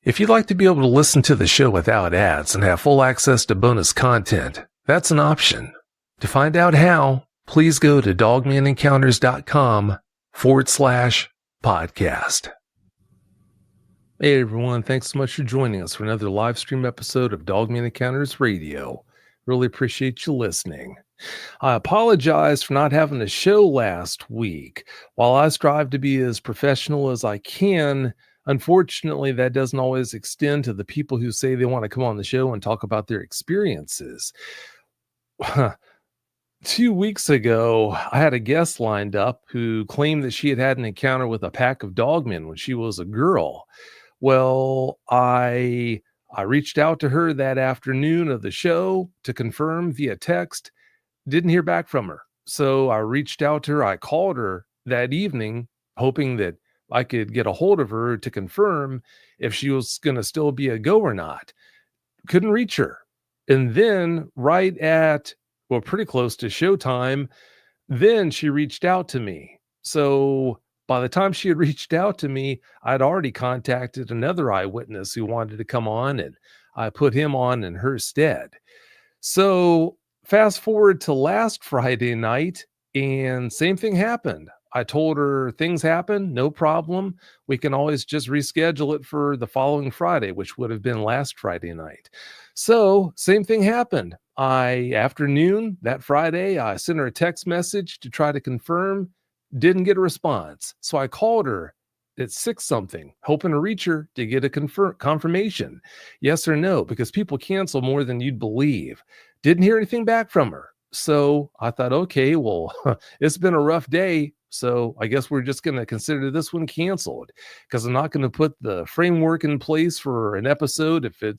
If you'd like to be able to listen to the show without ads and have full access to bonus content, that's an option. To find out how, please go to dogmanencounters.com/podcast. Hey everyone, thanks so much for joining us for another live stream episode of Dogman Encounters Radio. Really appreciate you listening. I apologize for not having a show last week. While I strive to be as professional as I can, unfortunately, that doesn't always extend to the people who say they want to come on the show and talk about their experiences. 2 weeks ago, I had a guest lined up who claimed that she had had an encounter with a pack of dogmen when she was a girl. Well, I reached out to her that afternoon of the show to confirm via text. Didn't hear back from her. So I reached out to her. I called her that evening, hoping that I could get a hold of her to confirm if she was going to still be a go or not. Couldn't reach her. And then pretty close to showtime, then she reached out to me. So by the time she had reached out to me, I'd already contacted another eyewitness who wanted to come on, and I put him on in her stead. So fast forward to last Friday night, and same thing happened. I told her things happen, no problem. We can always just reschedule it for the following Friday, which would have been last Friday night. So same thing happened. Afternoon that Friday, I sent her a text message to try to confirm, didn't get a response. So I called her at 6-something, hoping to reach her to get a confirmation, yes or no, because people cancel more than you'd believe. Didn't hear anything back from her. So I thought, okay, well, it's been a rough day. So I guess we're just going to consider this one canceled, because I'm not going to put the framework in place for an episode if I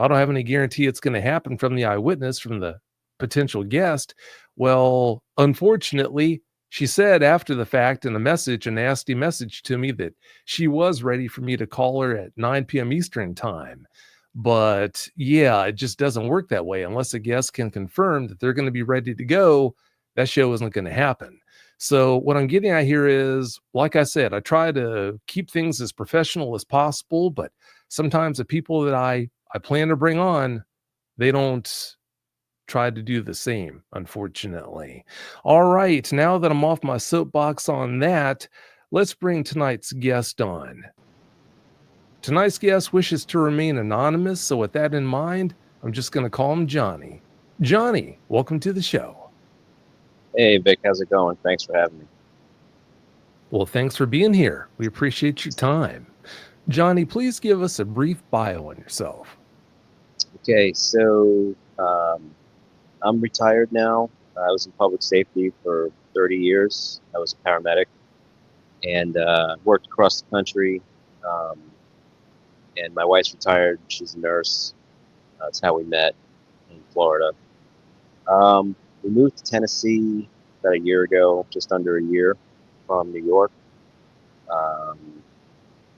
don't have any guarantee it's going to happen from the eyewitness, from the potential guest. Well, unfortunately, she said after the fact in a nasty message to me, that she was ready for me to call her at 9 p.m. Eastern time. But yeah, it just doesn't work that way. Unless a guest can confirm that they're going to be ready to go, that show isn't going to happen. So what I'm getting at here is, like I said, I try to keep things as professional as possible, but sometimes the people that I plan to bring on, they don't try to do the same, unfortunately. All right, now that I'm off my soapbox on that, let's bring tonight's guest on. Tonight's guest wishes to remain anonymous, so with that in mind, I'm just going to call him Johnny. Johnny, welcome to the show. Hey, Vic, how's it going? Thanks for having me. Well, thanks for being here. We appreciate your time. Johnny, please give us a brief bio on yourself. Okay, so I'm retired now. I was in public safety for 30 years. I was a paramedic and worked across the country. And my wife's retired. She's a nurse. That's how we met in Florida. We moved to Tennessee about a year ago, just under a year from New York,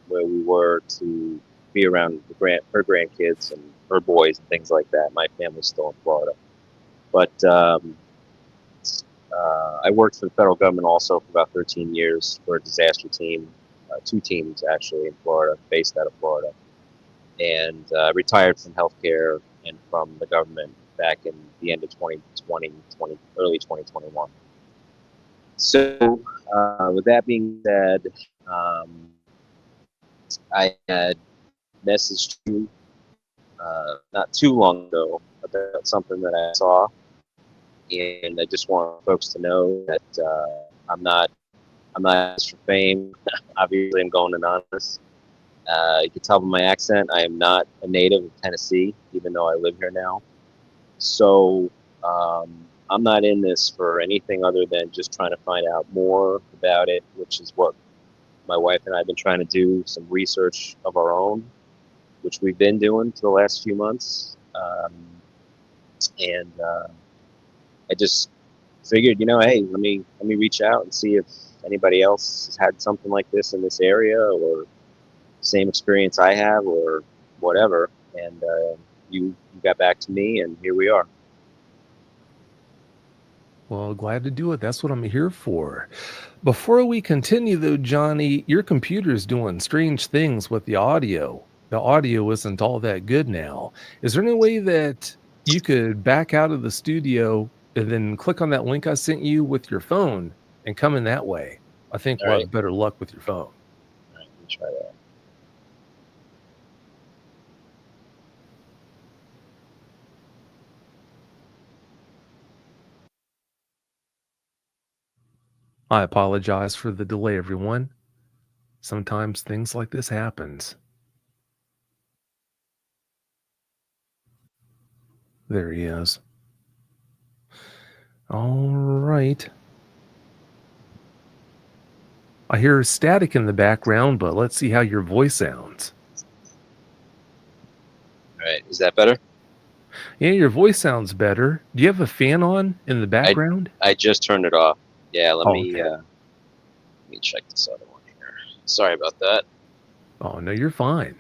where we were to be around her grandkids and her boys and things like that. My family's still in Florida. But I worked for the federal government also for about 13 years for a disaster team, 2 teams actually in Florida, based out of Florida, and retired from healthcare and from the government back in the end of 2020, early 2021. So with that being said, I had messaged you not too long ago about something that I saw, and I just want folks to know that I'm not for fame. Obviously, I'm going anonymous. You can tell by my accent, I am not a native of Tennessee, even though I live here now. So I'm not in this for anything other than just trying to find out more about it, which is what my wife and I have been trying to do, some research of our own, which we've been doing for the last few months. And I just figured, hey, let me reach out and see if anybody else has had something like this in this area, or same experience I have, or whatever. And you got back to me, and here we are. Well, glad to do it. That's what I'm here for. Before we continue, though, Johnny, your computer's doing strange things with the audio. The audio isn't all that good now. Is there any way that you could back out of the studio and then click on that link I sent you with your phone and come in that way? I think All we'll right. have better luck with your phone. All right. Let me try that. I apologize for the delay, everyone. Sometimes things like this happens. There he is. All right. I hear static in the background, but let's see how your voice sounds. All right. Is that better? Yeah, your voice sounds better. Do you have a fan on in the background? I just turned it off. Yeah. Let me check this other one here. Sorry about that. Oh, no, you're fine.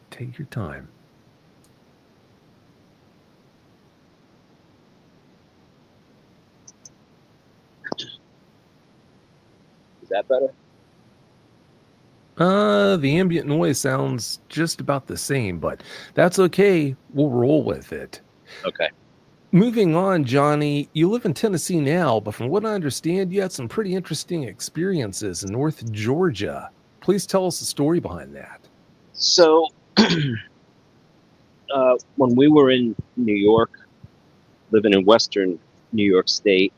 Take your time. Is that better? The ambient noise sounds just about the same, but that's okay. We'll roll with it. Okay. Moving on, Johnny, you live in Tennessee now, but from what I understand, you had some pretty interesting experiences in North Georgia. Please tell us the story behind that. So, when we were in New York, living in Western New York State,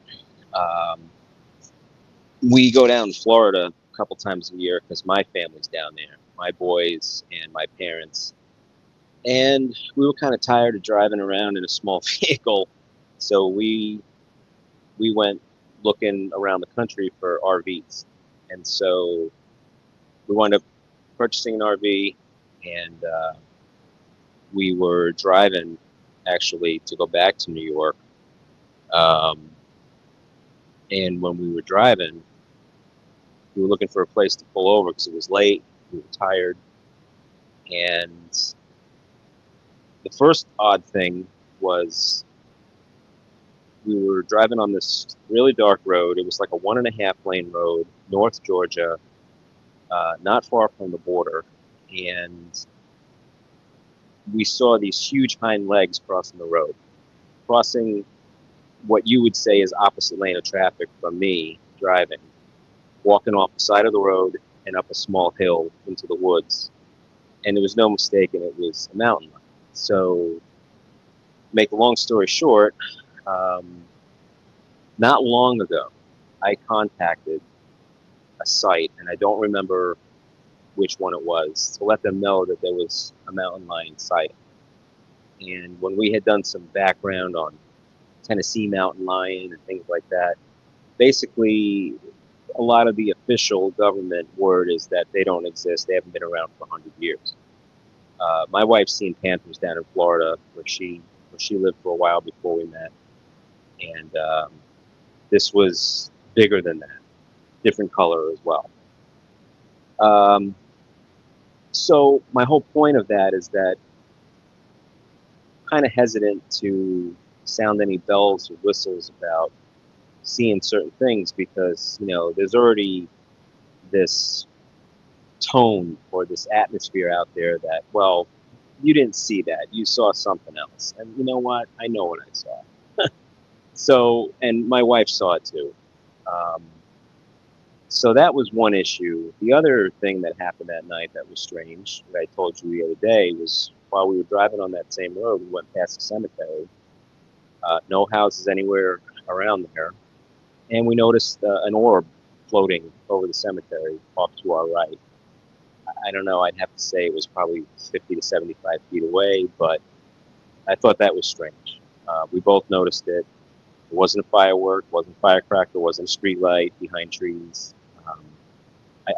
we go down to Florida a couple times a year because my family's down there, my boys and my parents. And we were kind of tired of driving around in a small vehicle, so we went looking around the country for RVs. And so we wound up purchasing an RV, and we were driving actually to go back to New York. And when we were driving, we were looking for a place to pull over because it was late, we were tired. And the first odd thing was we were driving on this really dark road. It was like a 1.5 lane road, North Georgia, not far from the border. And we saw these huge hind legs crossing the road, crossing what you would say is opposite lane of traffic from me driving, walking off the side of the road and up a small hill into the woods. And there was no mistaking, it was a mountain lion. So, make a long story short, not long ago, I contacted a site, and I don't remember which one it was, to let them know that there was a mountain lion sighting. And when we had done some background on Tennessee mountain lion and things like that, basically a lot of the official government word is that they don't exist. They haven't been around for 100 years. My wife's seen panthers down in Florida where she lived for a while before we met. And this was bigger than that, different color as well. So my whole point of that is that I'm kind of hesitant to sound any bells or whistles about seeing certain things because, there's already this tone or this atmosphere out there that, well, you didn't see that. You saw something else. And you know what? I know what I saw. So, and my wife saw it too. So that was one issue. The other thing that happened that night that was strange, that I told you the other day, was while we were driving on that same road, we went past the cemetery. No houses anywhere around there. And we noticed an orb floating over the cemetery off to our right. I don't know, I'd have to say it was probably 50 to 75 feet away, but I thought that was strange. We both noticed it. It wasn't a firework, wasn't a firecracker, wasn't a street light behind trees.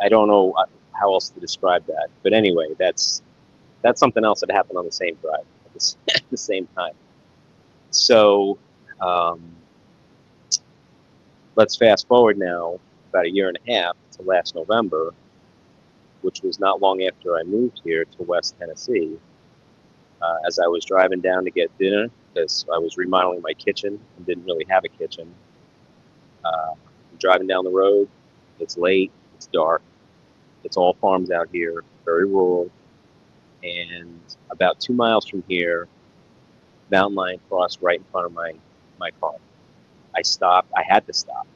I don't know how else to describe that. But anyway, that's something else that happened on the same drive at the same time. So let's fast forward now about 1.5 years to last November, which was not long after I moved here to West Tennessee. As I was driving down to get dinner, because I was remodeling my kitchen and didn't really have a kitchen. I'm driving down the road. It's late. It's dark. It's all farms out here, very rural. and about 2 miles from here, mountain lion crossed right in front of my car. I stopped. I had to stop.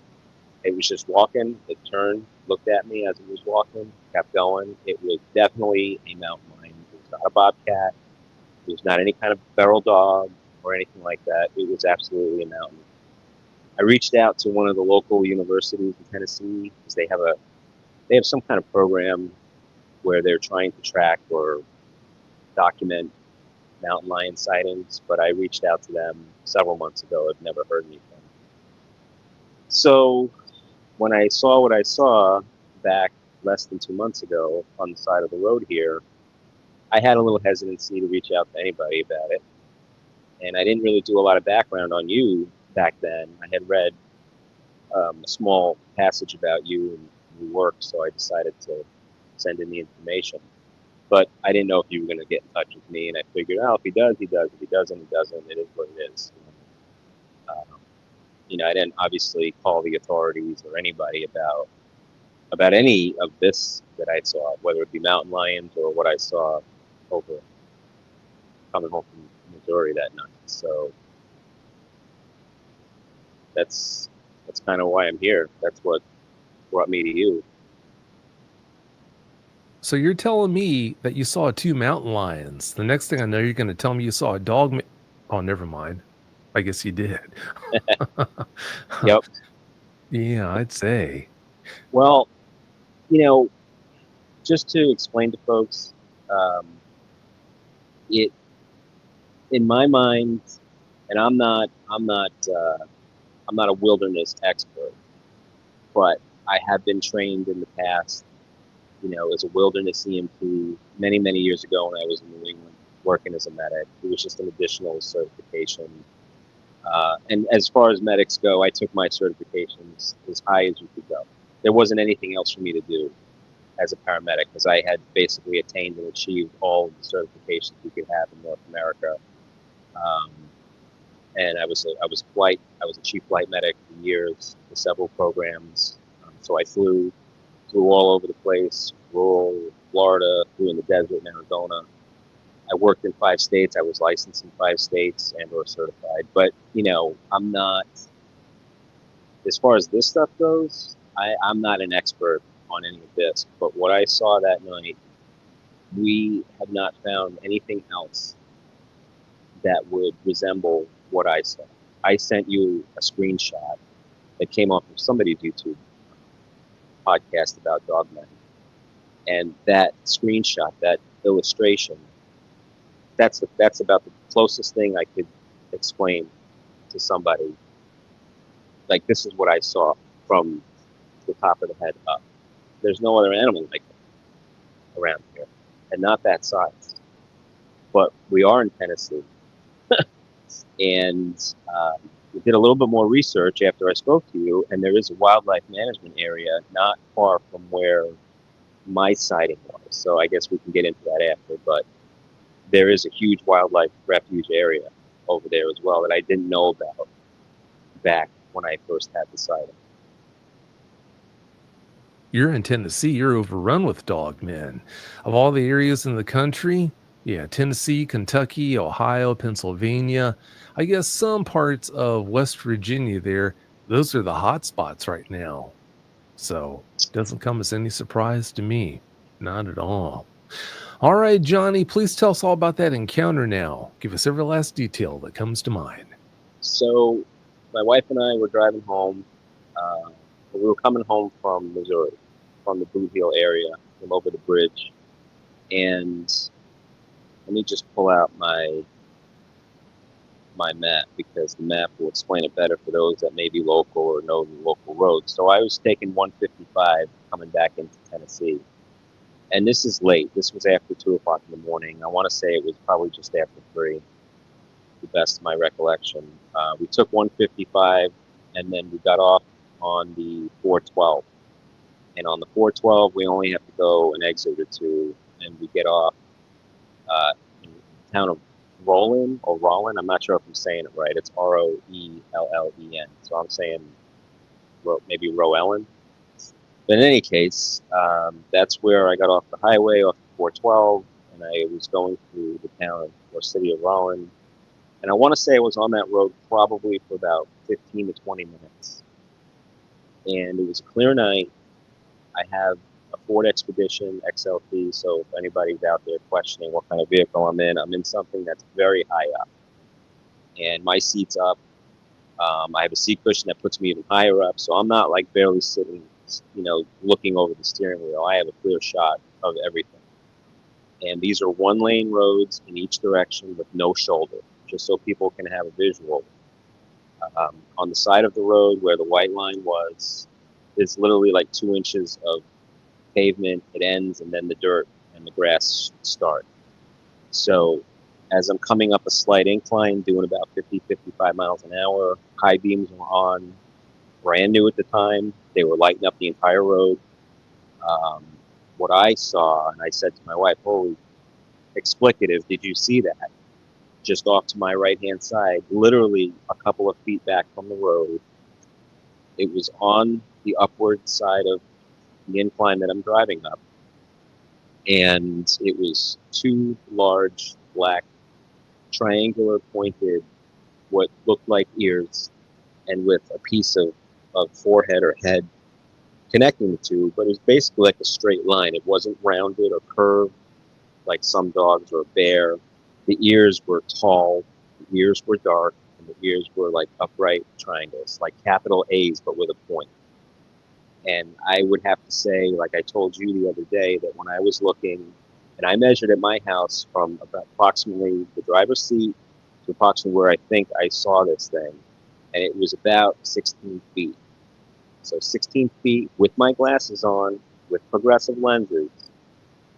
It was just walking. It turned, looked at me as it was walking, kept going. It was definitely a mountain lion. It was not a bobcat. It was not any kind of feral dog or anything like that. It was absolutely a mountain. I reached out to one of the local universities in Tennessee because they have some kind of program where they're trying to track or document mountain lion sightings, but I reached out to them several months ago. I've never heard anything. So when I saw what I saw back less than 2 months ago on the side of the road here, I had a little hesitancy to reach out to anybody about it. And I didn't really do a lot of background on you back then. I had read a small passage about you and your work, so I decided to send in the information. But I didn't know if you were going to get in touch with me, and I figured, if he does, he does. If he doesn't, he doesn't. It is what it is. I didn't obviously call the authorities or anybody about any of this that I saw, whether it be mountain lions or what I saw over coming home from Missouri that night. So that's kind of why I'm here. That's what brought me to you. So you're telling me that you saw 2 mountain lions. The next thing I know, you're going to tell me you saw a dog. Oh, never mind. I guess you did. Yep. Yeah, I'd say. Well, just to explain to folks, it in my mind, and I'm not a wilderness expert, but I have been trained in the past, as a wilderness EMT many, many years ago when I was in New England working as a medic. It was just an additional certification. And as far as medics go, I took my certifications as high as you could go. There wasn't anything else for me to do as a paramedic because I had basically attained and achieved all of the certifications you could have in North America. And I was a chief flight medic for years for several programs. So I flew all over the place, rural Florida, flew in the desert in Arizona. I worked in 5 states. I was licensed in 5 states and or certified. But, I'm not, as far as this stuff goes, I'm not an expert on any of this. But what I saw that night, we have not found anything else that would resemble what I saw. I sent you a screenshot that came off of somebody's YouTube podcast about Dogmen. And that screenshot, that illustration, that's about the closest thing I could explain to somebody. Like, this is what I saw from the top of the head up. There's no other animal like that around here, and not that size. But we are in Tennessee, and we did a little bit more research after I spoke to you, and there is a wildlife management area not far from where my sighting was. So I guess we can get into that after, but there is a huge wildlife refuge area over there as well that I didn't know about back when I first had the sighting. You're in Tennessee. You're overrun with dogmen. Of all the areas in the country, Tennessee, Kentucky, Ohio, Pennsylvania, I guess some parts of West Virginia there, those are the hot spots right now. So it doesn't come as any surprise to me. Not at all. All right, Johnny, please tell us all about that encounter now. Give us every last detail that comes to mind. So my wife and I were driving home. We were coming home from Missouri, from the Boot Heel area, came over the bridge. And let me just pull out my map, because the map will explain it better for those that may be local or know the local roads. So I was taking 155 coming back into Tennessee. And this is late. This was after 2 o'clock in the morning. I want to say it was probably just after 3, to the best of my recollection. We took 155, and then we got off on the 412. And on the 412, we only have to go an exit or 2, and we get off in the town of Rollin. I'm not sure if I'm saying it right. It's Roellen. So I'm saying maybe Roellen. But in any case, that's where I got off the highway, off the 412, and I was going through the town or city of Rollin, and I want to say I was on that road probably for about 15 to 20 minutes. And it was a clear night. I have a Ford Expedition XLT, so if anybody's out there questioning what kind of vehicle I'm in something that's very high up. And my seat's up. I have a seat cushion that puts me even higher up, so I'm not like barely sitting, looking over the steering wheel. I have a clear shot of everything. And these are one-lane roads in each direction with no shoulder, just so people can have a visual. On the side of the road where the white line was, it's literally like 2 inches of pavement. It ends, and then the dirt and the grass start. So as I'm coming up a slight incline, doing about 50, 55 miles an hour, high beams were on, brand new at the time. They were lighting up the entire road. What I saw, and I said to my wife, holy explicative, did you see that? Just off to my right-hand side, literally a couple of feet back from the road. It was on the upward side of the incline that I'm driving up. And it was 2 large, black, triangular pointed, what looked like ears, and with a piece of forehead or head connecting the two, but it was basically like a straight line. It wasn't rounded or curved like some dogs or a bear. The ears were tall, the ears were dark, and the ears were like upright triangles, like capital A's, but with a point. And I would have to say, like I told you the other day, that when I was looking, and I measured at my house from about approximately the driver's seat to approximately where I think I saw this thing, and it was about 16 feet. So 16 feet with my glasses on, with progressive lenses,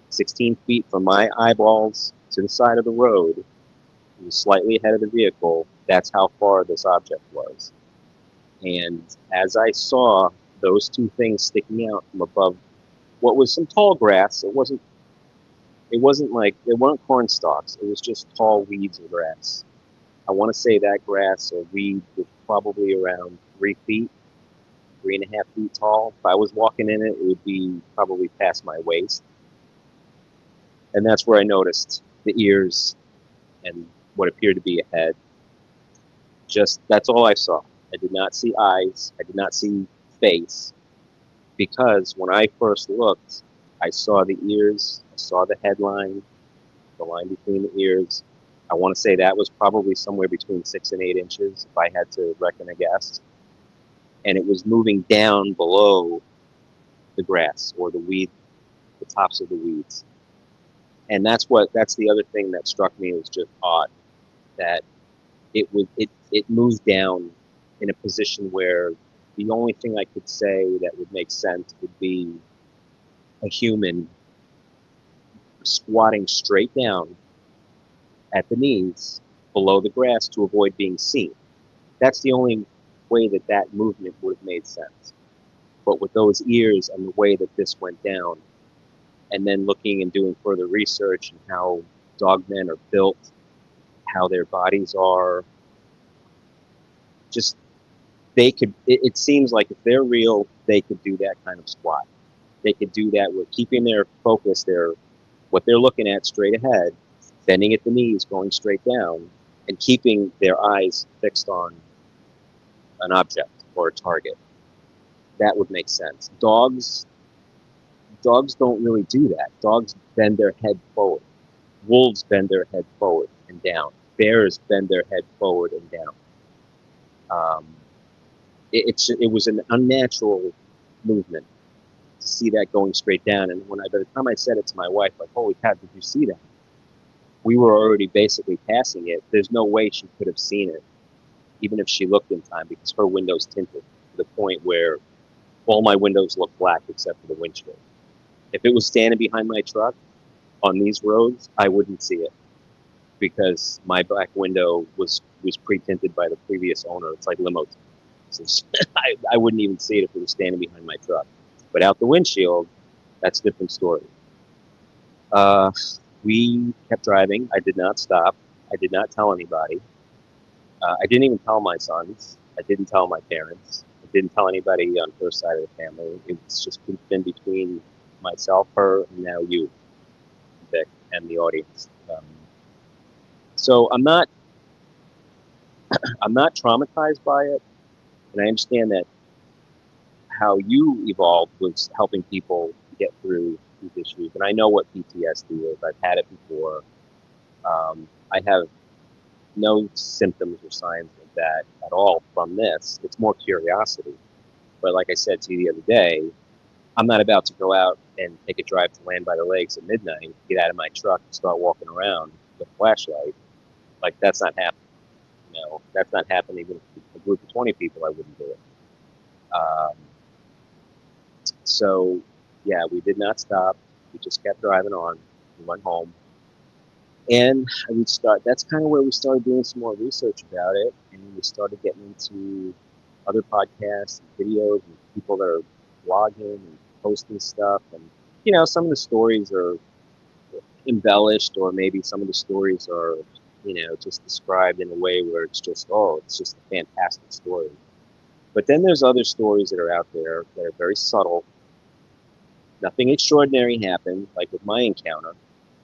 16 feet from my eyeballs to the side of the road, it was slightly ahead of the vehicle. That's how far this object was. And as I saw those 2 things sticking out from above what was some tall grass, it wasn't like, they weren't corn stalks. It was just tall weeds or grass. I want to say that grass or weed was probably around 3 feet, 3.5 feet tall. If I was walking in it, it would be probably past my waist. And that's where I noticed the ears and what appeared to be a head. That's all I saw. I did not see eyes. I did not see face. Because when I first looked, I saw the ears, I saw the headline, the line between the ears. I want to say that was probably somewhere between 6 and 8 inches, if I had to reckon a guess. And it was moving down below the grass or the weed, the tops of the weeds. And that's the other thing that struck me was just odd, that it moved down in a position where the only thing I could say that would make sense would be a human squatting straight down at the knees below the grass to avoid being seen. That's the only way that movement would have made sense. But with those ears and the way that this went down, and then looking and doing further research and how dogmen are built, how their bodies are, just it seems like if they're real, they could do that kind of squat. They could do that with keeping their focus, what they're looking at straight ahead, bending at the knees, going straight down, and keeping their eyes fixed on an object or a target. That would make sense. Dogs don't really do that. Dogs bend their head forward. Wolves bend their head forward and down. Bears bend their head forward and down. It was an unnatural movement to see that going straight down. And by the time I said it to my wife, like, holy cow, did you see that? We were already basically passing it. There's no way she could have seen it, even if she looked in time, because her window's tinted to the point where all my windows look black except for the windshield. If it was standing behind my truck on these roads, I wouldn't see it because my back window was pre-tinted by the previous owner. It's like limo tint. So I wouldn't even see it if it was standing behind my truck. But out the windshield, that's a different story. We kept driving. I did not stop. I did not tell anybody. I didn't even tell my sons. I didn't tell my parents. I didn't tell anybody on her side of the family. It's just been between myself, her, and now you, Vic. and the audience. So I'm not traumatized by it, and I understand that how you evolved was helping people get through these issues. And I know what PTSD is. I've had it before. I have no symptoms or signs of that at all from this. It's more curiosity. But like I said to you the other day, I'm not about to go out and take a drive to Land by the Lakes at midnight, get out of my truck and start walking around with a flashlight. Like, that's not happening. That's not happening. Even if a group of 20 people, I wouldn't do it. Um, so, yeah, we did not stop. We just kept driving on. We went home. And that's kind of where we started doing some more research about it. And we started getting into other podcasts and videos and people that are blogging and posting stuff. And, some of the stories are embellished, or maybe some of the stories are, just described in a way where it's just a fantastic story. But then there's other stories that are out there that are very subtle. Nothing extraordinary happened, like with my encounter.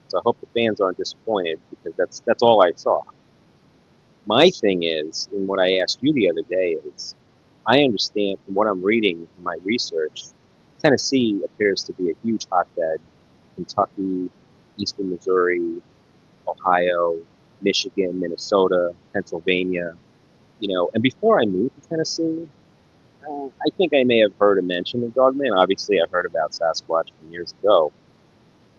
So I hope the fans aren't disappointed, because that's all I saw. My thing is, and what I asked you the other day is, I understand from what I'm reading in my research, Tennessee appears to be a huge hotbed. Kentucky, Eastern Missouri, Ohio, Michigan, Minnesota, Pennsylvania, and before I moved to Tennessee, I think I may have heard a mention of Dogman. Obviously, I heard about Sasquatch from years ago,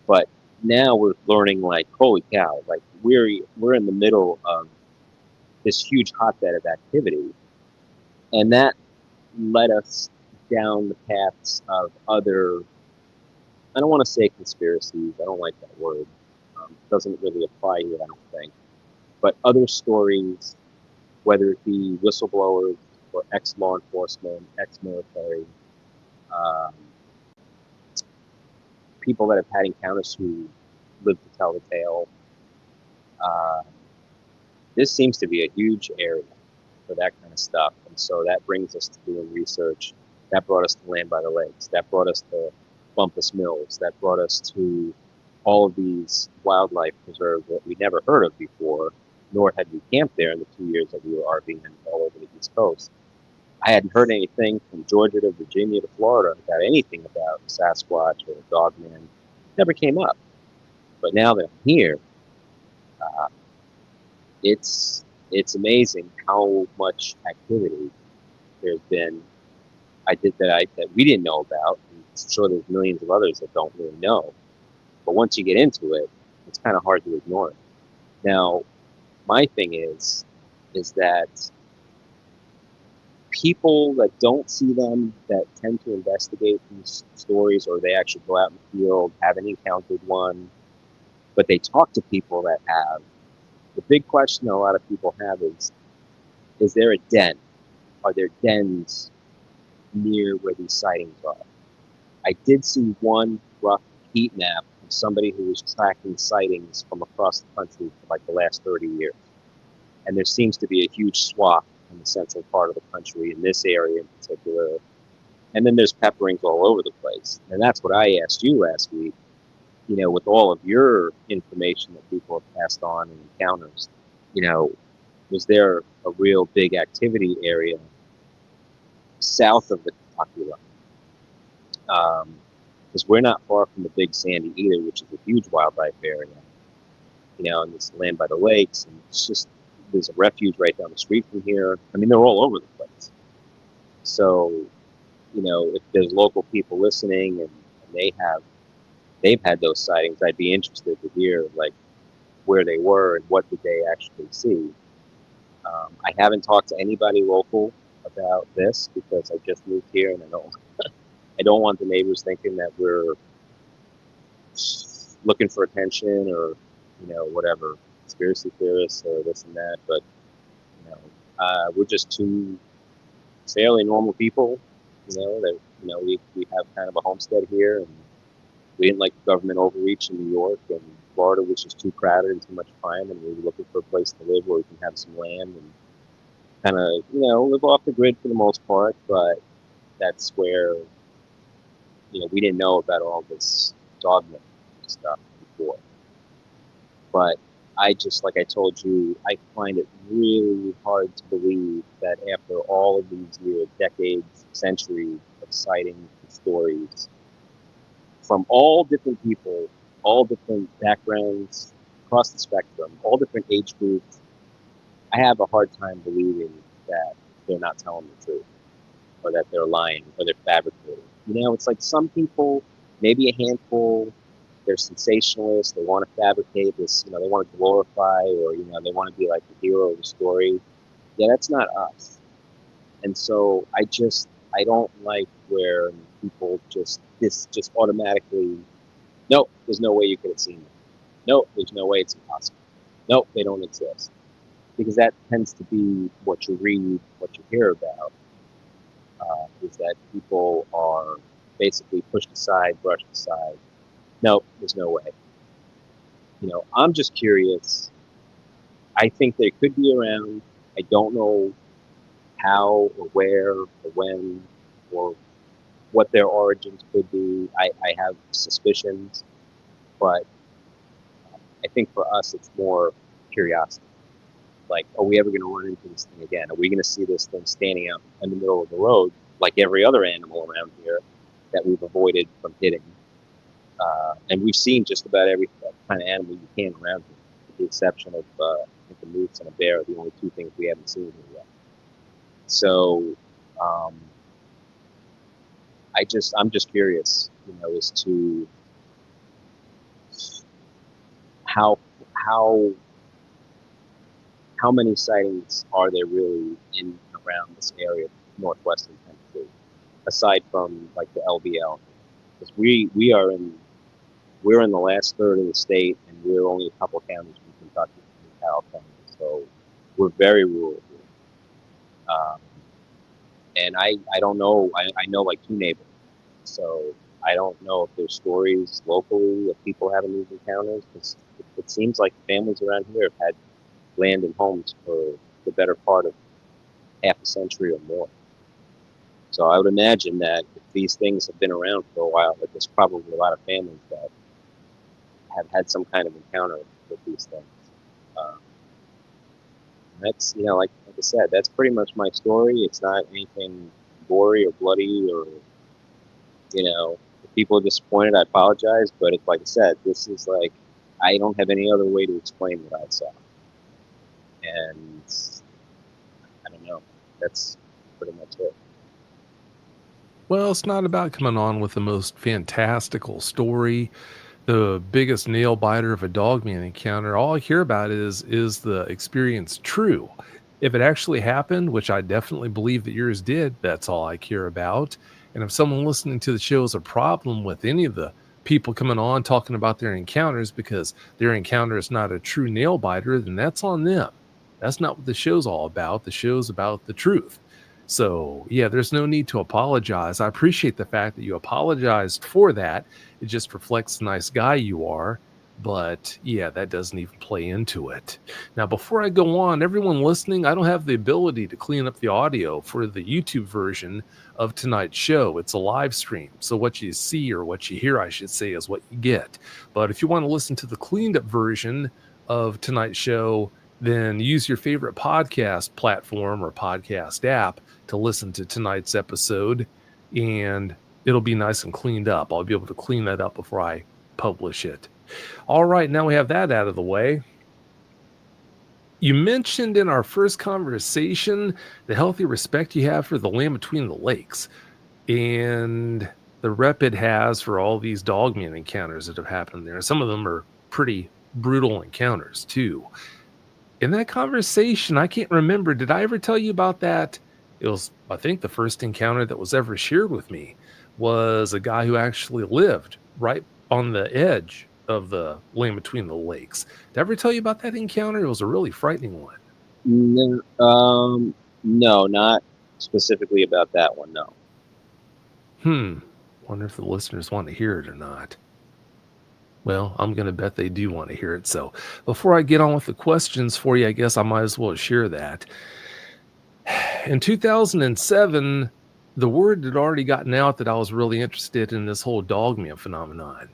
but now we're learning, like, holy cow, like we're in the middle of this huge hotbed of activity, and that led us down the paths of other. I don't want to say conspiracies. I don't like that word. It doesn't really apply here, I don't think. But other stories, whether it be whistleblowers or ex-law enforcement, ex-military, um, people that have had encounters who live to tell the tale. This seems to be a huge area for that kind of stuff. And so that brings us to doing research. That brought us to Land by the Lakes. That brought us to Bumpus Mills. That brought us to all of these wildlife preserves that we never heard of before, nor had we camped there in the 2 years that we were RVing all over the East Coast. I hadn't heard anything from Georgia to Virginia to Florida about anything about Sasquatch or Dogman. Never came up. But now that I'm here, it's amazing how much activity there's been. That we didn't know about. And I'm sure there's millions of others that don't really know. But once you get into it, it's kind of hard to ignore it. Now, my thing is that people that don't see them, that tend to investigate these stories, or they actually go out in the field, haven't encountered one, but they talk to people that have. The big question a lot of people have is there a den? Are there dens near where these sightings are? I did see one rough heat map of somebody who was tracking sightings from across the country for like the last 30 years. And there seems to be a huge swath in the central part of the country, in this area in particular. And then there's pepperings all over the place. And that's what I asked you last week, with all of your information that people have passed on and encounters, was there a real big activity area south of the Kentucky line? Because we're not far from the Big Sandy either, which is a huge wildlife area, and this Land by the Lakes, and it's just, there's a refuge right down the street from here. I mean, they're all over the place. So, if there's local people listening and they've had those sightings, I'd be interested to hear, like, where they were and what did they actually see. I haven't talked to anybody local about this because I just moved here, and I don't want the neighbors thinking that we're looking for attention or, whatever, conspiracy theorists or this and that. But, we're just two fairly normal people, that, we have kind of a homestead here, and we didn't like the government overreach in New York, and Florida was just too crowded and too much crime, and we were looking for a place to live where we can have some land and kind of, live off the grid for the most part. But that's where, we didn't know about all this dogman stuff before. But I just, like I told you, I find it really hard to believe that after all of these years, decades, centuries of sightings and stories from all different people, all different backgrounds, across the spectrum, all different age groups, I have a hard time believing that they're not telling the truth, or that they're lying, or they're fabricating. You know, it's like some people, maybe a handful, they're sensationalists, they want to fabricate this, you know, they want to glorify, or, you know, they want to be like the hero of the story. Yeah, that's not us. And so I don't like where people just automatically, nope, there's no way you could have seen them. Nope, there's no way, it's impossible. Nope, they don't exist. Because that tends to be what you read, what you hear about, is that people are basically pushed aside, brushed aside. Nope, there's no way. You know, I'm just curious. I think they could be around. I don't know how or where or when or what their origins could be. I have suspicions, but I think for us it's more curiosity. Like, are we ever going to run into this thing again? Are we going to see this thing standing out in the middle of the road like every other animal around here that we've avoided from hitting? And we've seen just about every kind of animal you can around here, with the exception of I think the moose and a bear are the only two things we haven't seen here yet. So I'm just curious, you know, as to how many sightings are there really in and around this area of northwestern Tennessee, aside from like the LBL? Because we're in the last third of the state, and we're only a couple counties from Kentucky and California, so we're very rural here. And I don't know. I know like 2 neighbors, so I don't know if there's stories locally of people having these encounters. Because it seems like families around here have had land and homes for the better part of half a century or more. So I would imagine that if these things have been around for a while, that there's probably a lot of families that have had some kind of encounter with these things. That's, you know, like I said, that's pretty much my story. It's not anything gory or bloody, or, you know, if people are disappointed, I apologize. But it's like I said, this is like, I don't have any other way to explain what I saw. And I don't know. That's pretty much it. Well, it's not about coming on with the most fantastical story, the biggest nail biter of a Dogman encounter. All I hear about is the experience true? If it actually happened, which I definitely believe that yours did, that's all I care about. And if someone listening to the show has a problem with any of the people coming on talking about their encounters because their encounter is not a true nail biter, then that's on them. That's not what the show's all about. The show's about the truth. So, yeah, there's no need to apologize. I appreciate the fact that you apologized for that. It just reflects the nice guy you are. But, yeah, that doesn't even play into it. Now, before I go on, everyone listening, I don't have the ability to clean up the audio for the YouTube version of tonight's show. It's a live stream. So what you see, or what you hear, I should say, is what you get. But if you want to listen to the cleaned up version of tonight's show, then use your favorite podcast platform or podcast app to listen to tonight's episode, and it'll be nice and cleaned up. I'll be able to clean that up before I publish it. All right, now we have that out of the way. You mentioned in our first conversation the healthy respect you have for the land between the lakes and the rep it has for all these Dogman encounters that have happened there. Some of them are pretty brutal encounters too. In that conversation, I can't remember, did I ever tell you about that? It was, I think, the first encounter that was ever shared with me was a guy who actually lived right on the edge of the land between the lakes. Did I ever tell you about that encounter? It was a really frightening one. No, not specifically about that one, no. Wonder if the listeners want to hear it or not. Well, I'm going to bet they do want to hear it. So before I get on with the questions for you, I guess I might as well share that. In 2007, the word had already gotten out that I was really interested in this whole Dogman phenomenon.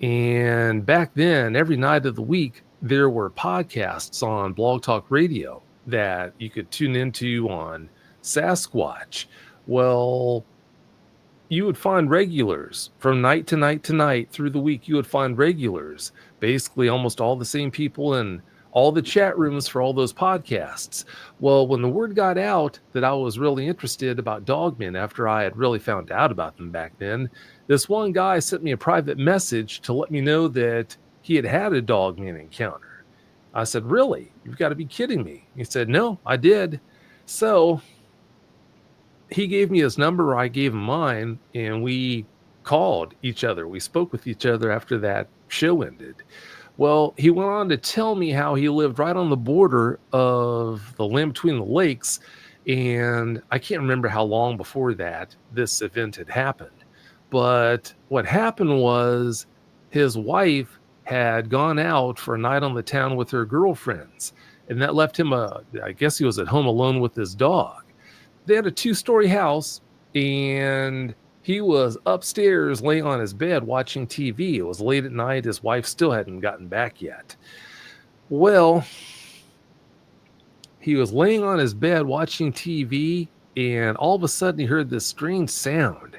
And back then, every night of the week, there were podcasts on Blog Talk Radio that you could tune into on Sasquatch. Well, you would find regulars from night to night to night through the week. You would find regulars, basically almost all the same people in all the chat rooms for all those podcasts. Well, when the word got out that I was really interested about Dogmen after I had really found out about them back then, this one guy sent me a private message to let me know that he had had a Dogman encounter. I said, "Really? You've got to be kidding me." He said, "No, I did." So he gave me his number, I gave him mine, and we called each other. We spoke with each other after that show ended. Well, he went on to tell me how he lived right on the border of the land between the lakes, and I can't remember how long before that this event had happened. But what happened was his wife had gone out for a night on the town with her girlfriends, and that left him I guess he was at home alone with his dog. They had a 2-story house, and he was upstairs laying on his bed watching TV. It was late at night. His wife still hadn't gotten back yet. Well, he was laying on his bed watching TV, and all of a sudden he heard this strange sound.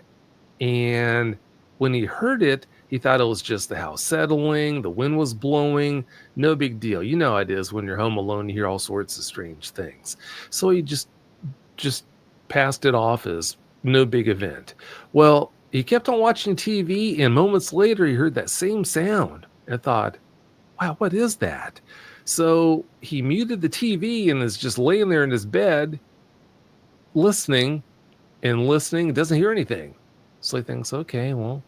And when he heard it, he thought it was just the house settling. The wind was blowing. No big deal. You know how it is when you're home alone. You hear all sorts of strange things. So he just passed it off as no big event. Well, he kept on watching TV, and moments later he heard that same sound and thought, "Wow, what is that?" So he muted the TV and is just laying there in his bed listening and listening, doesn't hear anything. So he thinks, okay, well,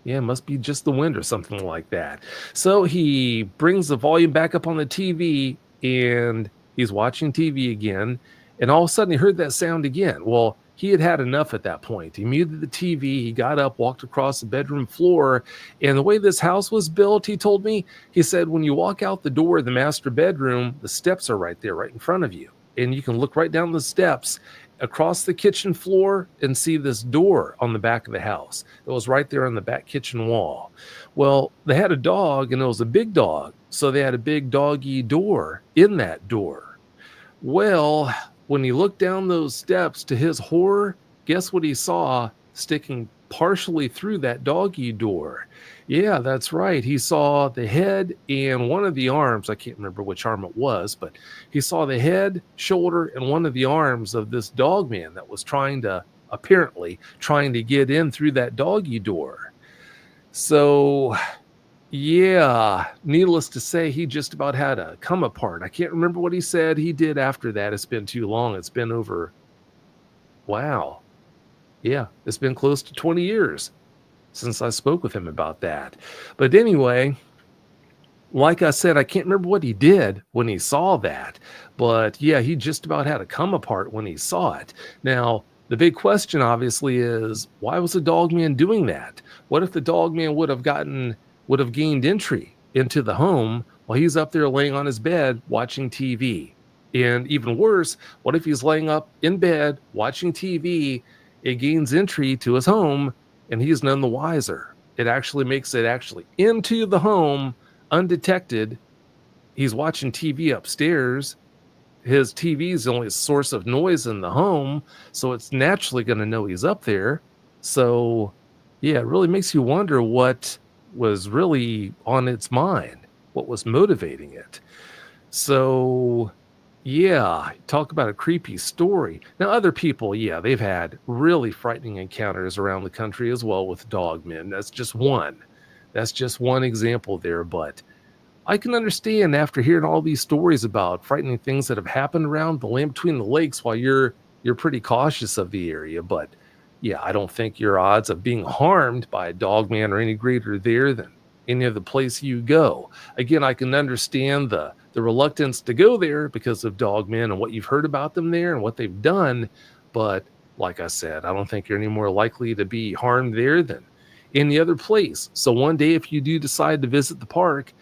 yeah, it must be just the wind or something like that. So he brings the volume back up on the TV, and he's watching TV again. And all of a sudden he heard that sound again. Well, he had had enough at that point. He muted the TV. He got up, walked across the bedroom floor. And the way this house was built, he told me, he said, when you walk out the door of the master bedroom, the steps are right there, right in front of you. And you can look right down the steps across the kitchen floor and see this door on the back of the house. It was right there on the back kitchen wall. Well, they had a dog, and it was a big dog. So they had a big doggy door in that door. Well, when he looked down those steps, to his horror, guess what he saw sticking partially through that doggy door? Yeah, that's right. He saw the head and one of the arms. I can't remember which arm it was, but he saw the head, shoulder, and one of the arms of this dog man that was apparently trying to get in through that doggy door. So yeah, needless to say, he just about had a come apart. I can't remember what he said he did after that. It's been too long. It's been over. Wow. Yeah, it's been close to 20 years since I spoke with him about that. But anyway, like I said, I can't remember what he did when he saw that. But yeah, he just about had a come apart when he saw it. Now, the big question obviously is, why was the dogman doing that? What if the dogman would have gained entry into the home while he's up there laying on his bed watching TV? And even worse, what if he's laying up in bed watching TV, it gains entry to his home, and he's none the wiser? It actually makes it into the home undetected. He's watching TV upstairs. His TV is the only source of noise in the home, so it's naturally going to know he's up there. So yeah, it really makes you wonder what was really on its mind, what was motivating it. So yeah, talk about a creepy story. Now, other people, yeah, they've had really frightening encounters around the country as well with dogmen. That's just one example there. But I can understand, after hearing all these stories about frightening things that have happened around the land between the lakes, while you're pretty cautious of the area. But yeah, I don't think your odds of being harmed by a dogman are any greater there than any other place you go. Again, I can understand the reluctance to go there because of dogmen and what you've heard about them there and what they've done. But like I said, I don't think you're any more likely to be harmed there than any other place. So one day, if you do decide to visit the park,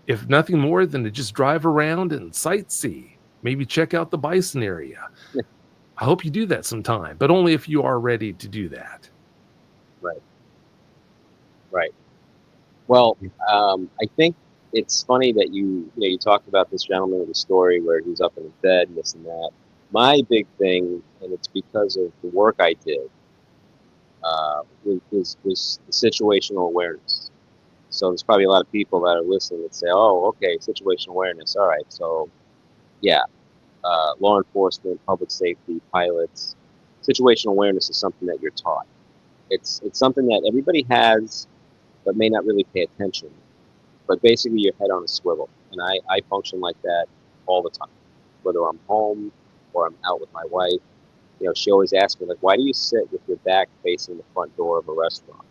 if nothing more than to just drive around and sightsee, maybe check out the bison area. Yeah. I hope you do that sometime, but only if you are ready to do that. Right. Well, I think it's funny that you talked about this gentleman with the story where he's up in his bed and this and that. My big thing, and it's because of the work I did, was the situational awareness. So there's probably a lot of people that are listening that say, "Oh, okay, situational awareness. All right, so yeah, law enforcement, public safety, pilots. Situational awareness is something that you're taught. It's something that everybody has, but may not really pay attention. But basically, your head on a swivel, and I function like that all the time, whether I'm home or I'm out with my wife. She always asks me, like, why do you sit with your back facing the front door of a restaurant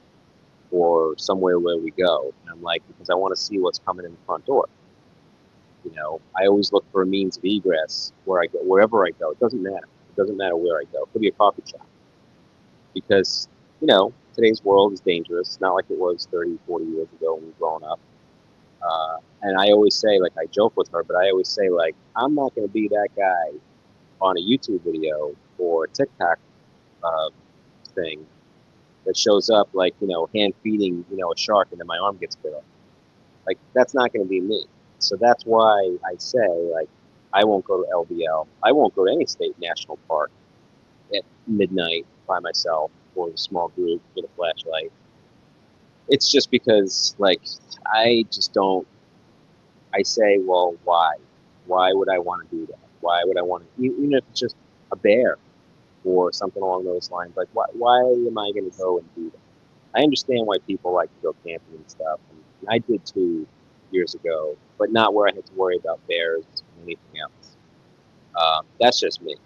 or somewhere where we go? And I'm like, because I want to see what's coming in the front door. I always look for a means of egress where I go, wherever I go. It doesn't matter. It doesn't matter where I go. It could be a coffee shop. Because, today's world is dangerous. It's not like it was 30, 40 years ago when we were growing up. And I always say, like, I joke with her, but I always say, like, I'm not going to be that guy on a YouTube video or a TikTok thing that shows up, like, hand feeding, a shark and then my arm gets bit off. Like, that's not going to be me. So that's why I say, like, I won't go to LBL. I won't go to any state national park at midnight by myself or a small group with a flashlight. It's just because, like, I just don't. I say, well, why? Why would I want to do that? Why would I want to, even if it's just a bear or something along those lines? Like, why am I going to go and do that? I understand why people like to go camping and stuff, and I did too years ago, but not where I had to worry about bears and anything else. That's just me.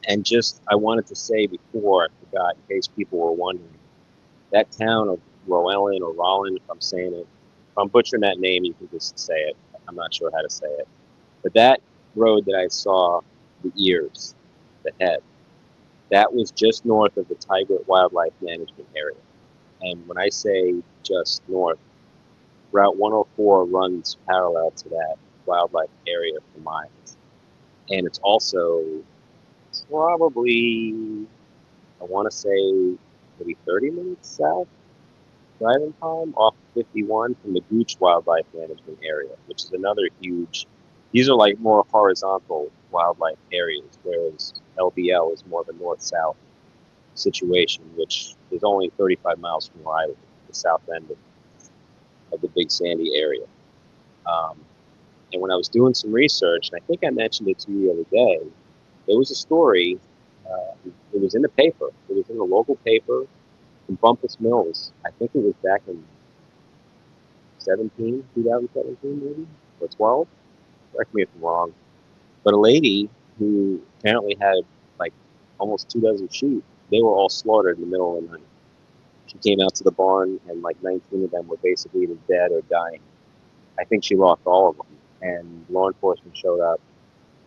And just, I wanted to say before, I forgot, in case people were wondering, that town of Rowan or Rollin, if I'm saying it, if I'm butchering that name, you can just say it. I'm not sure how to say it. But that road that I saw, the ears, the head, that was just north of the Tiger Wildlife Management Area. And when I say just north, Route 104 runs parallel to that wildlife area for miles. And it's also probably, I want to say, maybe 30 minutes south driving time off 51 from the Gooch Wildlife Management Area, which is another huge, these are like more horizontal wildlife areas, whereas LBL is more of a north-south situation, which is only 35 miles from where I live, the south end of the Big Sandy area. And when I was doing some research, and I think I mentioned it to you the other day, there was a story, it was in the paper, it was in the local paper in Bumpus Mills. I think it was back in 2017 maybe, or 12, correct me if I'm wrong. But a lady who apparently had like almost 24 sheep, they were all slaughtered in the middle of the night. She came out to the barn and like 19 of them were basically either dead or dying. I think she lost all of them. And law enforcement showed up.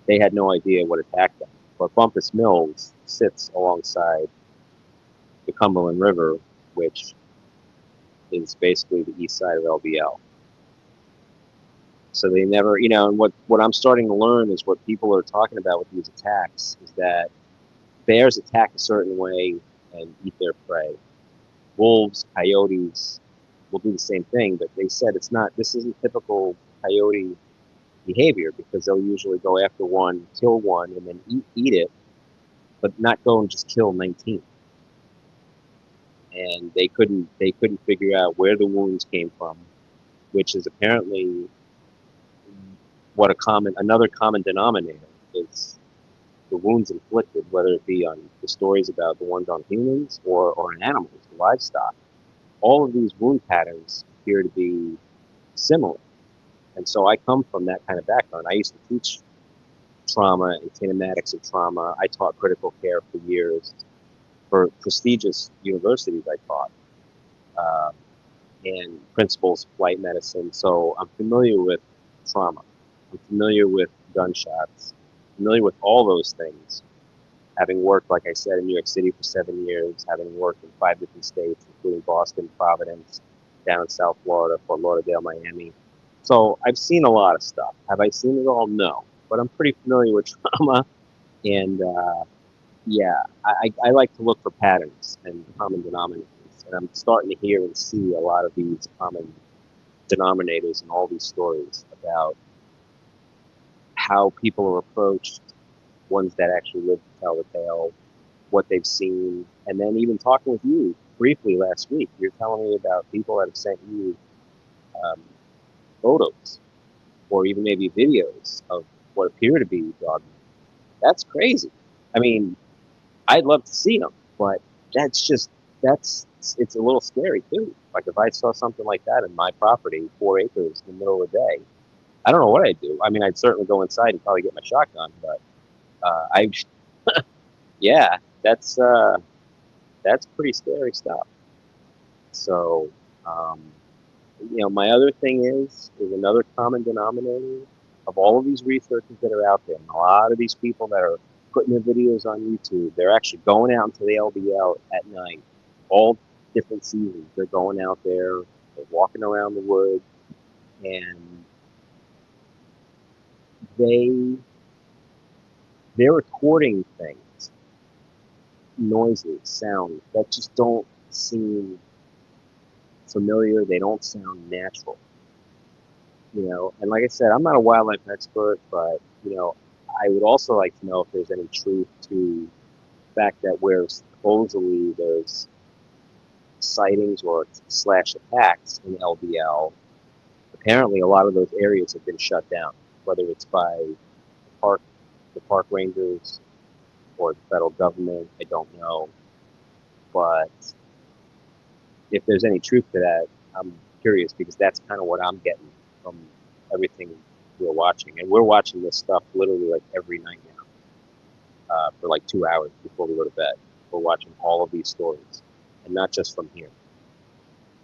They had no idea what attacked them. But Bumpus Mills sits alongside the Cumberland River, which is basically the east side of LBL. So they never, and what I'm starting to learn is what people are talking about with these attacks is that bears attack a certain way and eat their prey. Wolves, coyotes will do the same thing, but they said this isn't typical coyote behavior because they'll usually go after one, kill one, and then eat it, but not go and just kill 19. And they couldn't figure out where the wounds came from, which is apparently another common denominator is the wounds inflicted, whether it be on the stories about the ones on humans or on animals, livestock. All of these wound patterns appear to be similar. And so I come from that kind of background. I used to teach trauma and kinematics of trauma. I taught critical care for years for prestigious universities I taught, and principles of flight medicine. So I'm familiar with trauma. I'm familiar with gunshots, familiar with all those things. Having worked, like I said, in New York City for 7 years, having worked in 5 different states, including Boston, Providence, down in South Florida, Fort Lauderdale, Miami. So I've seen a lot of stuff. Have I seen it all? No. But I'm pretty familiar with trauma. And yeah, I like to look for patterns and common denominators. And I'm starting to hear and see a lot of these common denominators in all these stories about how people are approached, ones that actually live to tell the tale, what they've seen, and then even talking with you briefly last week, you're telling me about people that have sent you um, photos or even maybe videos of what appear to be dogmen. That's crazy. I mean, I'd love to see them, but that's just it's a little scary too. Like if I saw something like that in my property, 4 acres in the middle of the day, I don't know what I'd do. I mean, I'd certainly go inside and probably get my shotgun, but I, yeah, that's pretty scary stuff. So, um, my other thing is another common denominator of all of these researchers that are out there, and a lot of these people that are putting their videos on YouTube, they're actually going out into the LBL at night, all different seasons. They're going out there, they're walking around the woods, and they they're recording things, noises, sounds that just don't seem familiar. They don't sound natural. And like I said, I'm not a wildlife expert, but I would also like to know if there's any truth to the fact that where supposedly there's sightings or slash attacks in LBL, apparently a lot of those areas have been shut down, whether it's by the park rangers or the federal government. I don't know, but if there's any truth to that, I'm curious because that's kind of what I'm getting from everything we're watching. And we're watching this stuff literally like every night now for like 2 hours before we go to bed. We're watching all of these stories and not just from here.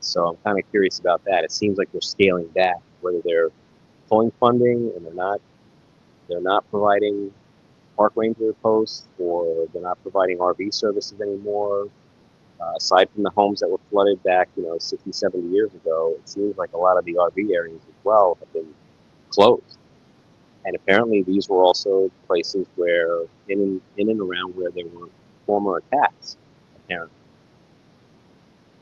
So I'm kind of curious about that. It seems like they're scaling back, whether they're pulling funding and they're not providing park ranger posts or they're not providing RV services anymore. Aside from the homes that were flooded back, 60, 70 years ago, it seems like a lot of the RV areas as well have been closed. And apparently these were also places where, in and around where there were former attacks, apparently.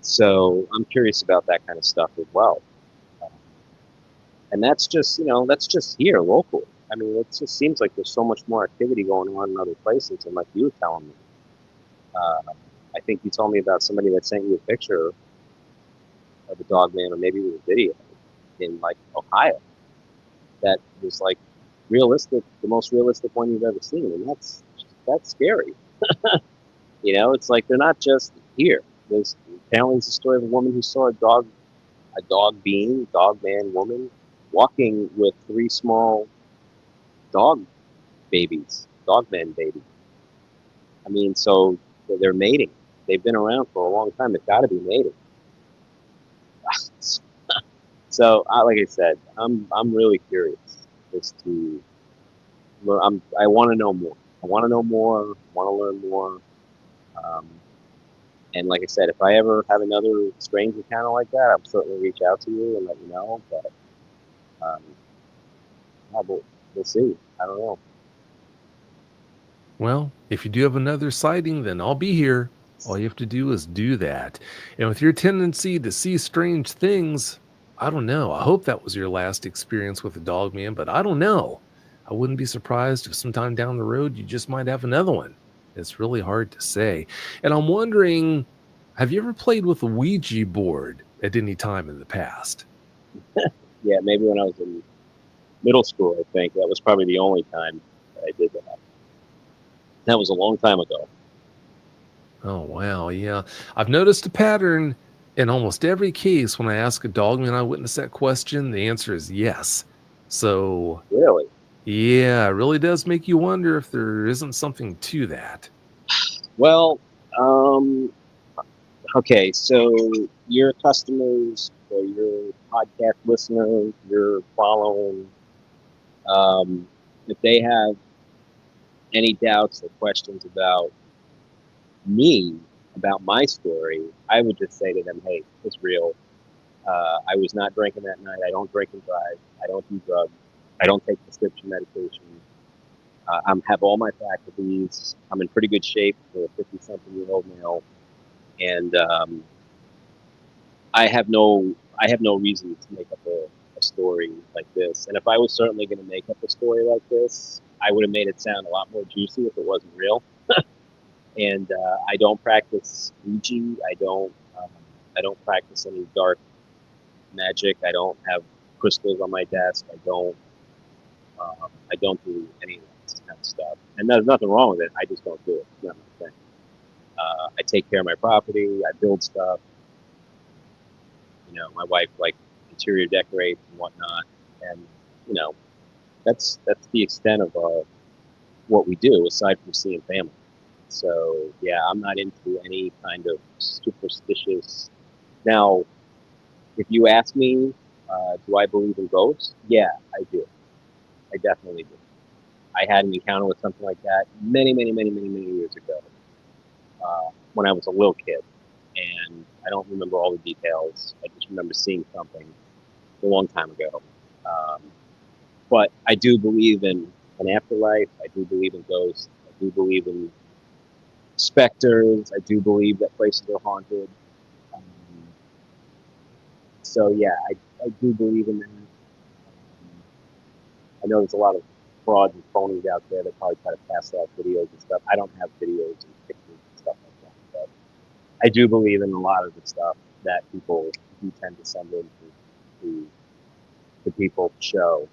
So I'm curious about that kind of stuff as well. And that's just here locally. I mean, it just seems like there's so much more activity going on in other places. And like you were telling me, I think you told me about somebody that sent you a picture of a dogman, or maybe it was a video in like Ohio that was like realistic, the most realistic one you've ever seen, and that's scary. It's like they're not just here. Apparently there's a story of a woman who saw a dog man woman walking with 3 small dog dogmen babies. I mean, so they're mating. They've been around for a long time. They've got to be mating. So, like I said, I'm really curious as to. I want to know more. I want to know more. I want to learn more. And like I said, if I ever have another strange encounter like that, I'll certainly reach out to you and let you know. But we'll see. I don't know. Well, if you do have another sighting, then I'll be here. All you have to do is do that. And with your tendency to see strange things, I don't know. I hope that was your last experience with a dog man, but I don't know. I wouldn't be surprised if sometime down the road you just might have another one. It's really hard to say. And I'm wondering, have you ever played with a Ouija board at any time in the past? Yeah, maybe when I was in middle school, I think. That was probably the only time that I did that. That was a long time ago. Oh, wow. Yeah. I've noticed a pattern in almost every case. When I ask a dogman eyewitness that question, the answer is yes. So, Really? yeah, it really does make you wonder if there isn't something to that. Well, okay, so your customers or your podcast listeners, your following, if they have any doubts or questions about me, about my story, I would just say to them, hey, it's real. I was not drinking that night. I don't drink and drive. I don't do drugs. I don't take prescription medication. I have all my faculties. I'm in pretty good shape for a 50-something-year-old male. And I have no reason to make up a story like this. And if I was certainly going to make up a story like this, I would have made it sound a lot more juicy if it wasn't real. And I don't practice Ouija. I don't practice any dark magic. I don't have crystals on my desk. I don't do any of that kind of stuff. And there's nothing wrong with it. I just don't do it. It's not my thing. I take care of my property. I build stuff. My wife like interior decorates and whatnot. And you know, that's the extent of what we do aside from seeing family. So yeah, I'm not into any kind of superstitious. Now, if you ask me, do I believe in ghosts? Yeah, I do. I definitely do. I had an encounter with something like that many, many, many, many, many years ago when I was a little kid, and I don't remember all the details. I just remember seeing something a long time ago. Um, but I do believe in an afterlife. I do believe in ghosts. I do believe in specters. I do believe that places are haunted. Um, so yeah, I do believe in that. I know there's a lot of frauds and phonies out there that probably try to pass off videos and stuff. I don't have videos and pictures and stuff like that, but I do believe in a lot of the stuff that people do tend to send in to people to show.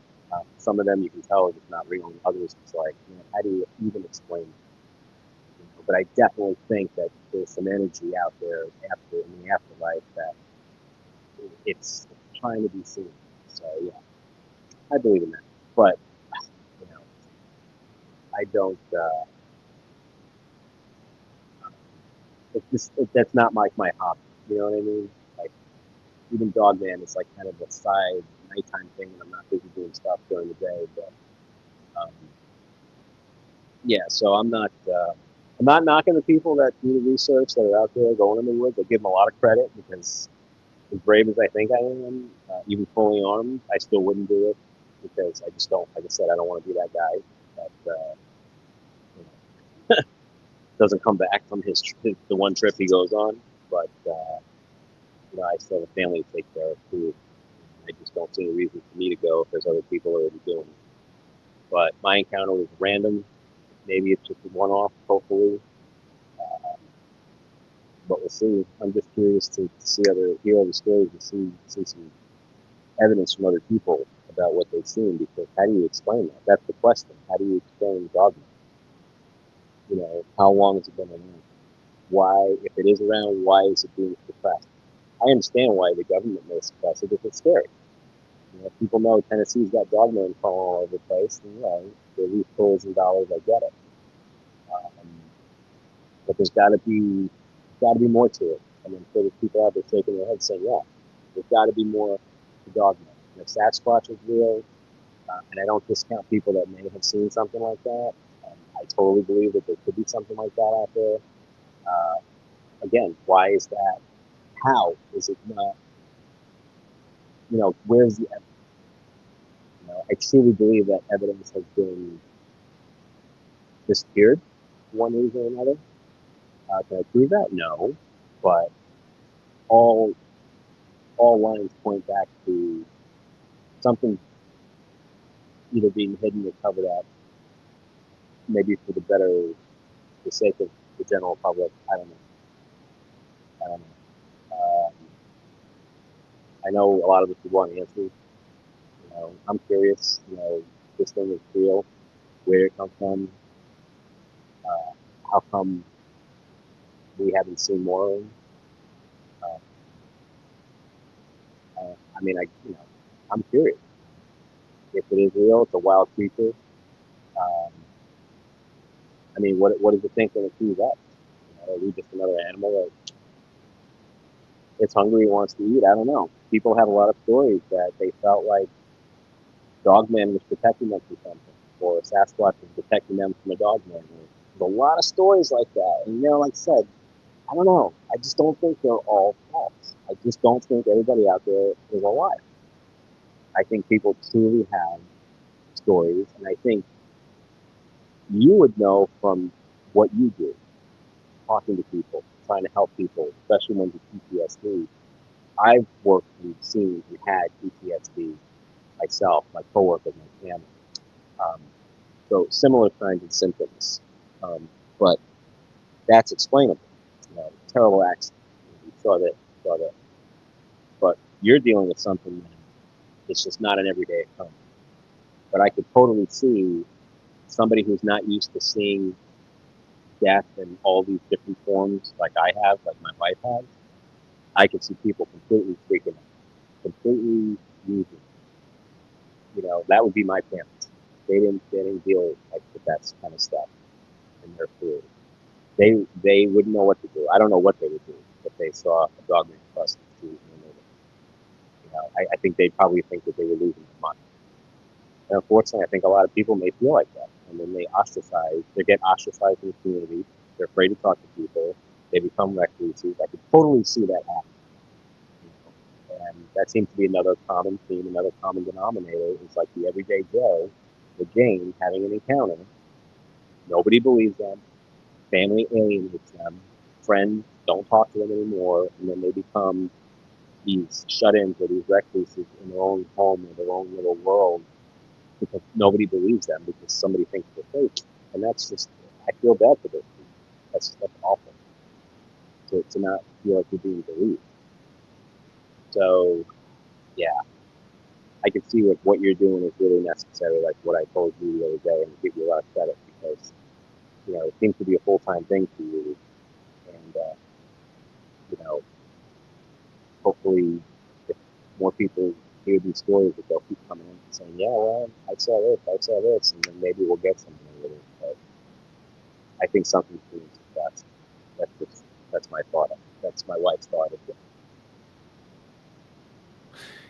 Some of them you can tell it's not real, and others it's like, how do you even explain it? But I definitely think that there's some energy out there in the afterlife that it's trying to be seen. So yeah, I believe in that. But you know, I don't. That's not my hobby. You know what I mean? Like even Dogman is like kind of a side nighttime thing, and I'm not busy doing stuff during the day. But um, yeah, so I'm not. I'm not knocking the people that do the research that are out there going in the woods. I give them a lot of credit because as brave as I think I am, even fully armed, I still wouldn't do it because I just don't. Like I said, I don't want to be that guy that doesn't come back from the one trip he goes on. But I still have a family to take care of too. I just don't see a reason for me to go if there's other people already doing it. But my encounter was random. Maybe it's just a one-off, hopefully. Um, but we'll see. I'm just curious to hear other stories and see some evidence from other people about what they've seen. Because how do you explain that? That's the question. How do you explain Dogman? How long has it been around? Why, if it is around, why is it being suppressed? I understand why the government may suppress it if it's scary. People know Tennessee's got dogmen falling all over the place, and they lose billions of dollars. I get it, um, but there's got to be more to it. I mean, for the people out there shaking their heads saying, "Yeah, there's got to be more to dogmen." And if Sasquatch is real, and I don't discount people that may have seen something like that, I totally believe that there could be something like that out there. Again, why is that? How is it not? Where's the evidence? I truly believe that evidence has been disappeared for one reason or another. Can I prove that? No, but all lines point back to something either being hidden or covered up, maybe for the sake of the general public. I don't know. I don't know. I know a lot of us would want answers. I'm curious. This thing is real. Where did it come from? Uh, how come we haven't seen more of them? Uh, I mean, I'm curious. If it is real, it's a wild creature. Um, I mean, what does it think when it sees us? Are we just another animal that it's hungry and wants to eat? I don't know. People have a lot of stories that they felt like Dogman was protecting them from something, or Sasquatch was protecting them from a Dogman. There's a lot of stories like that. And like I said, I don't know. I just don't think they're all false. I just don't think everybody out there is alive. I think people truly have stories, and I think you would know from what you do, talking to people, trying to help people, especially ones with PTSD. I've worked and seen and had PTSD myself, my coworkers, my family. Um, so similar kinds of symptoms, but that's explainable. Terrible accident. You saw that. But you're dealing with something that it's just not an everyday occurrence. But I could totally see somebody who's not used to seeing death in all these different forms, like I have, like my wife has. I could see people completely freaking out, completely losing. That would be my parents. They didn't deal like with that kind of stuff in their career. They wouldn't know what to do. I don't know what they would do if they saw a Dogman across the street in the movie. I think they'd probably think that they were losing their money. And unfortunately, I think a lot of people may feel like that. And then they get ostracized in the community. They're afraid to talk to people. They become recluses. I could totally see that happen. And that seems to be another common theme, another common denominator is like the everyday Joe, the Jane, having an encounter. Nobody believes them. Family alienates them. Friends don't talk to them anymore. And then they become these shut-ins or these recluses in their own home, in their own little world, because nobody believes them because somebody thinks they're fake. And that's just, I feel bad for those people. That's awful to not feel like you're being believed. So, yeah, I can see what you're doing is really necessary, like what I told you the other day, and give you a lot of credit because, it seems to be a full-time thing for you. And, hopefully, if more people hear these stories, that they'll keep coming in and saying, yeah, well, I saw this, and then maybe we'll get something with it. But I think something's being suppressed. That's my thought. That's my wife's thought.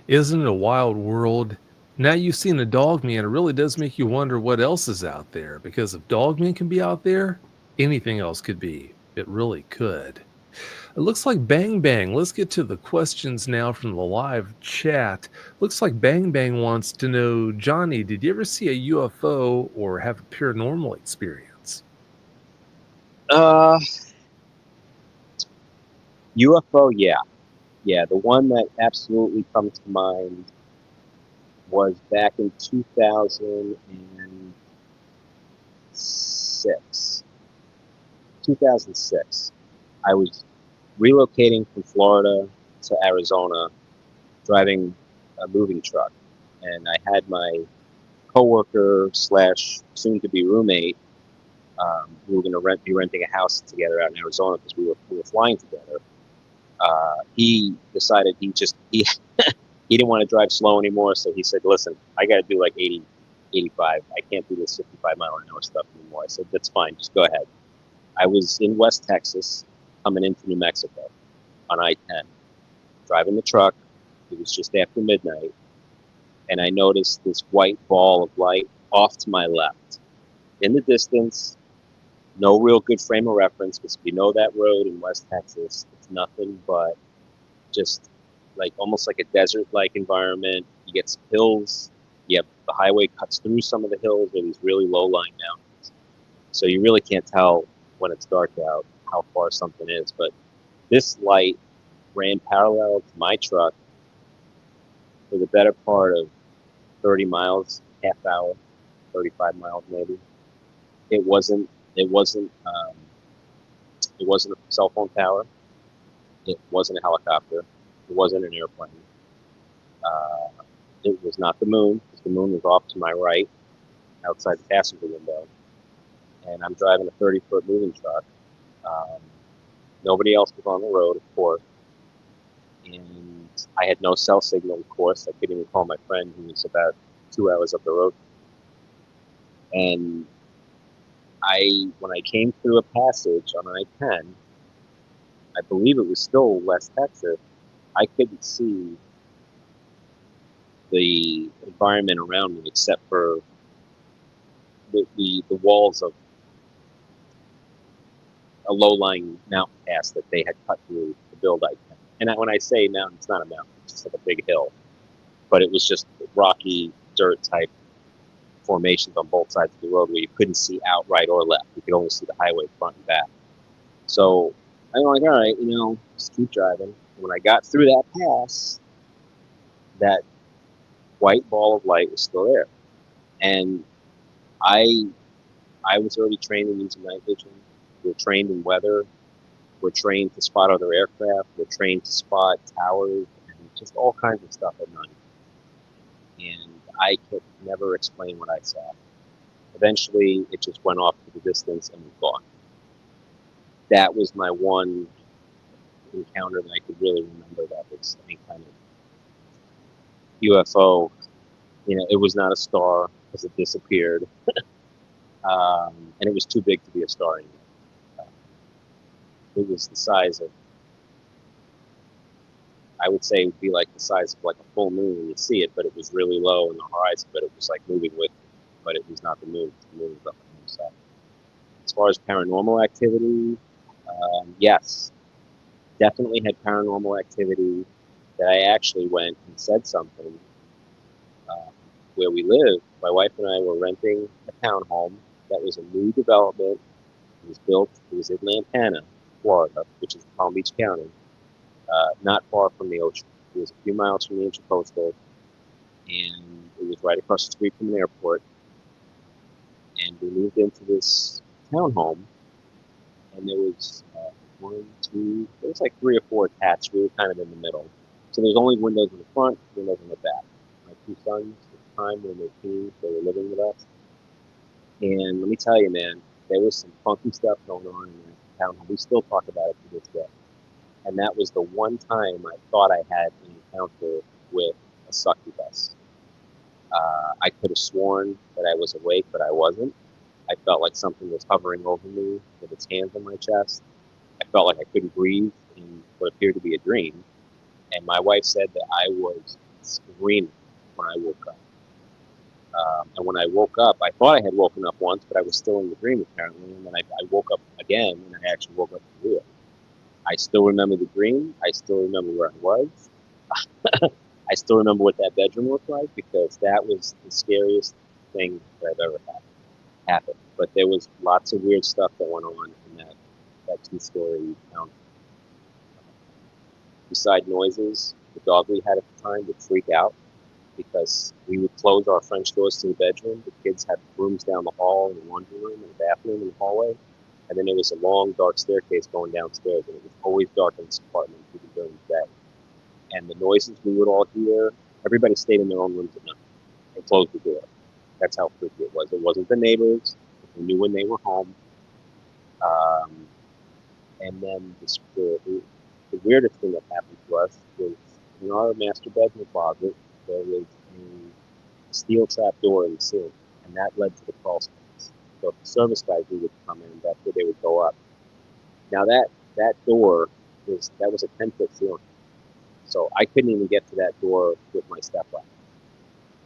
Isn't it a wild world? Now you've seen a Dogman, it really does make you wonder what else is out there. Because if Dogman can be out there, anything else could be. It really could. It looks like Bang Bang. Let's get to the questions now from the live chat. Looks like Bang Bang wants to know, Johnny, did you ever see a UFO or have a paranormal experience? UFO, yeah. Yeah, the one that absolutely comes to mind was back in 2006. 2006. I was relocating from Florida to Arizona, driving a moving truck, and I had my coworker slash soon-to-be roommate. We were going to be renting a house together out in Arizona because we were flying together. He decided he didn't want to drive slow anymore, so he said, "Listen, I got to do like 80, 85. I can't do this 55-mile-an-hour stuff anymore." I said, "That's fine. Just go ahead." I was in West Texas, coming into New Mexico on I-10, driving the truck. It was just after midnight, and I noticed this white ball of light off to my left. In the distance, no real good frame of reference, because if you know that road in West Texas, it's nothing but just like almost like a desert-like environment. You get some hills. You have the highway cuts through some of the hills, or these really low-lying mountains. So you really can't tell when it's dark out how far something is. But this light ran parallel to my truck for the better part of 30 miles, half hour, 35 miles maybe. It wasn't. It wasn't. It wasn't a cell phone tower. It wasn't a helicopter. It wasn't an airplane. It was not the moon, because the moon was off to my right, outside the passenger window. And I'm driving a 30-foot moving truck. Nobody else was on the road, of course. And I had no cell signal, of course. I couldn't even call my friend, who was about 2 hours up the road. And when I came through a passage on I-10, I believe it was still West Texas, I couldn't see the environment around me except for the walls of a low-lying mountain pass that they had cut through to build I-10. And when I say mountain, it's not a mountain, it's just like a big hill. But it was just rocky, dirt-type formations on both sides of the road where you couldn't see out right or left. You could only see the highway front and back. So I'm like, all right, just keep driving. When I got through that pass, that white ball of light was still there. And I I was already trained in using night vision. We're trained in weather. We're trained to spot other aircraft. We're trained to spot towers and just all kinds of stuff at night. And I could never explain what I saw. Eventually, it just went off to the distance and was gone. That was my one encounter that I could really remember that was any kind of UFO. It was not a star because it disappeared. And it was too big to be a star anymore. It was the size of, I would say it would be like the size of like a full moon when you see it, but it was really low in the horizon, but it was like moving with it. But it was not the moon. The moon was up on the side. As far as paranormal activity, yes, definitely had paranormal activity that I actually went and said something. Where we lived, my wife and I were renting a townhome that was a new development. It was in Lantana, Florida, which is Palm Beach County, not far from the ocean. It was a few miles from the Intracoastal, and it was right across the street from an airport. And we moved into this townhome, and there was there was like 3 or 4 attached. We were kind of in the middle. So there's only windows in the front, windows in the back. My 2 sons at the time, when they were teens, they were living with us. And let me tell you, man, there was some funky stuff going on in that townhome. We still talk about it to this day. And that was the one time I thought I had an encounter with a succubus. I could have sworn that I was awake, but I wasn't. I felt like something was hovering over me with its hands on my chest. I felt like I couldn't breathe in what appeared to be a dream. And my wife said that I was screaming when I woke up. And when I woke up, I thought I had woken up once, but I was still in the dream apparently. And then I woke up again, and I actually woke up for real. I still remember the dream. I still remember where I was. I still remember what that bedroom looked like, because that was the scariest thing that I've ever had happen. But there was lots of weird stuff that went on in that 2-story town. Beside noises, the dog we had at the time would freak out because we would close our French doors to the bedroom. The kids had rooms down the hall, in the laundry room, and the bathroom, in the hallway. And then there was a long, dark staircase going downstairs, and it was always dark in this apartment even during the day. And the noises we would all hear, everybody stayed in their own rooms at night and closed the door. That's how freaky it was. It wasn't the neighbors. We knew when they were home. And then the weirdest thing that happened to us was in our master bedroom closet, there was a steel trap door in the ceiling, and that led to the crawl space. So if the service guys would come in, that's where they would go up. Now that door was a 10-foot ceiling, so I couldn't even get to that door with my stepladder.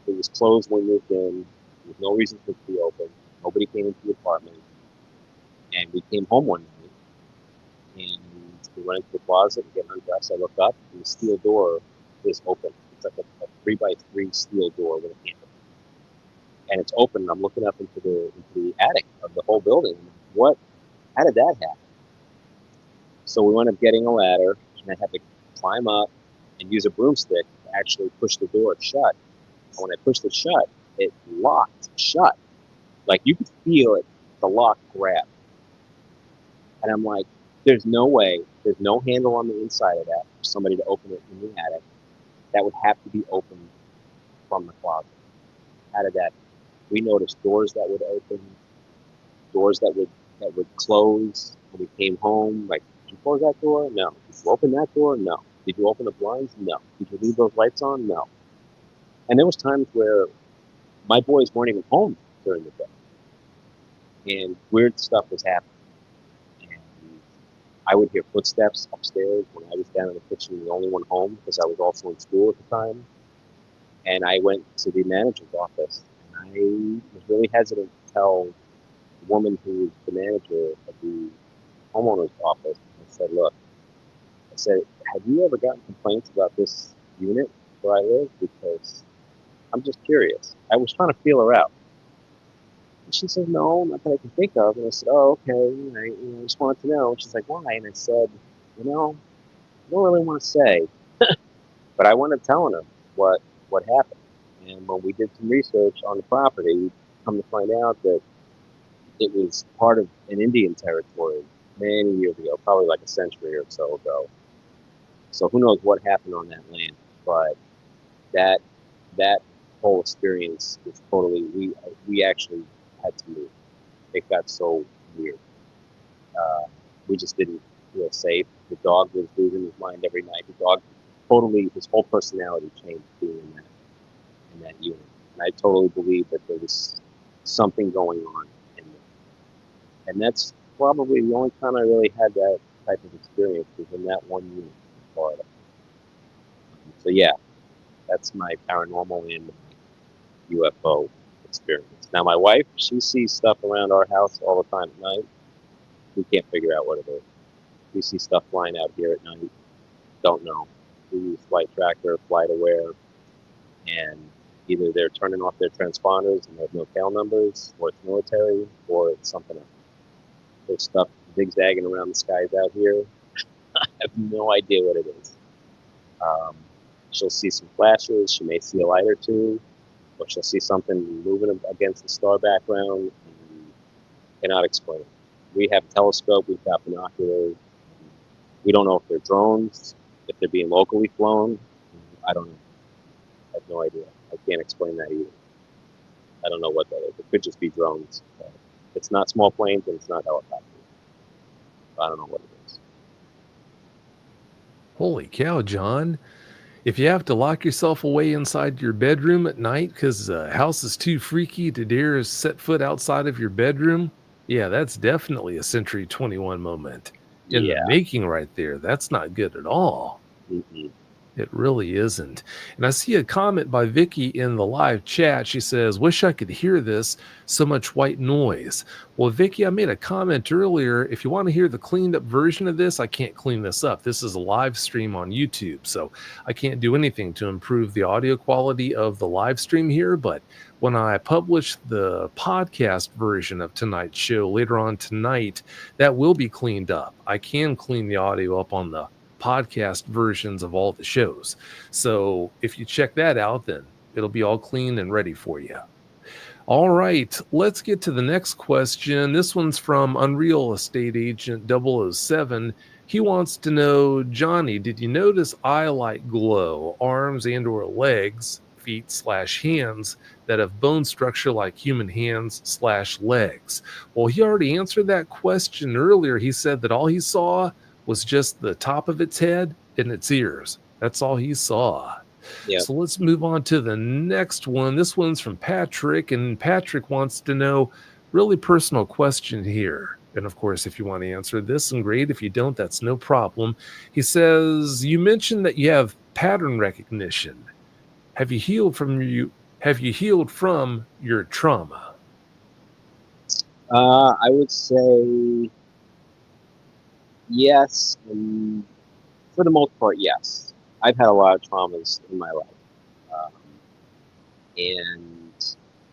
It was closed when we moved in. There was no reason for it to be open. Nobody came into the apartment, and we came home one night, and we went into the closet and get undressed. I look up, and the steel door is open. It's like a 3x3 steel door with a handle, and it's open. And I'm looking up into the attic of the whole building. What? How did that happen? So we wound up getting a ladder, and I had to climb up and use a broomstick to actually push the door shut. And when I pushed it shut, it locked shut. Like you could feel it, the lock grab. And I'm like, there's no way, there's no handle on the inside of that for somebody to open it in the attic. That would have to be opened from the closet. How did that? We noticed doors that would open, doors that would close. When we came home, like, did you close that door? No. Did you open that door? No. Did you open the blinds? No. Did you leave those lights on? No. And there was times where my boys weren't even home during the day, and weird stuff was happening. And I would hear footsteps upstairs when I was down in the kitchen, the only one home, because I was also in school at the time. And I went to the manager's office, and I was really hesitant to tell the woman who was the manager of the homeowner's office. I said, look, have you ever gotten complaints about this unit where I live? Because I'm just curious. I was trying to feel her out. And she said, no, not that I can think of. And I said, oh, okay. I just wanted to know. And she's like, why? And I said, don't really want to say, but I wound up telling him what happened. And when we did some research on the property, we come to find out that it was part of an Indian territory many years ago, probably like a century or so ago. So who knows what happened on that land? But that that whole experience was totally. We actually had to move. It got so weird. Uh, we just didn't feel safe. The dog was losing his mind every night. The dog totally, his whole personality changed being in that unit. And I totally believe that there was something going on in there. And that's probably the only time I really had that type of experience was in that one unit in Florida. So yeah, that's my paranormal and UFO experience. Now my wife, she sees stuff around our house all the time at night. We can't figure out what it is. We see stuff flying out here at night. Don't know. We use flight tracker, flight aware, and either they're turning off their transponders and they have no tail numbers, or it's military, or it's something else. There's stuff zigzagging around the skies out here. I have no idea what it is. She'll see some flashes. She may see a light or two, or she'll see something moving against the star background and cannot explain it. We have a telescope. We've got binoculars. We don't know if they're drones, if they're being locally flown. I don't know. I have no idea. I can't explain that either. I don't know what that is. It could just be drones. It's not small planes and it's not helicopters. I don't know what it is. Holy cow, John. If you have to lock yourself away inside your bedroom at night because the house is too freaky to dare set foot outside of your bedroom, yeah, that's definitely a Century 21 moment in the Yeah. making right there. That's not good at all. Mm-hmm. It really isn't. And I see a comment by Vicky in the live chat. She says, wish I could hear this. So much white noise. Well, Vicky, I made a comment earlier. If you want to hear the cleaned up version of this, I can't clean this up. This is a live stream on YouTube, so I can't do anything to improve the audio quality of the live stream here. But when I publish the podcast version of tonight's show later on tonight, that will be cleaned up. I can clean the audio up on the podcast versions of all the shows. So if you check that out, then it'll be all clean and ready for you. All right, let's get to the next question. This one's from Unreal Estate Agent 007. He wants to know, Johnny, did you notice eye-like glow, arms and or legs, feet/hands that have bone structure like human hands/legs? Well, he already answered that question earlier. He said that all he saw was just the top of its head and its ears. That's all he saw. Yep. So let's move on to the next one. This one's from Patrick, and Patrick wants to know, really personal question here. And of course, if you want to answer this, and great. If you don't, that's no problem. He says, you mentioned that you have pattern recognition. Have you healed from your trauma? I would say yes, and for the most part, yes. I've had a lot of traumas in my life, and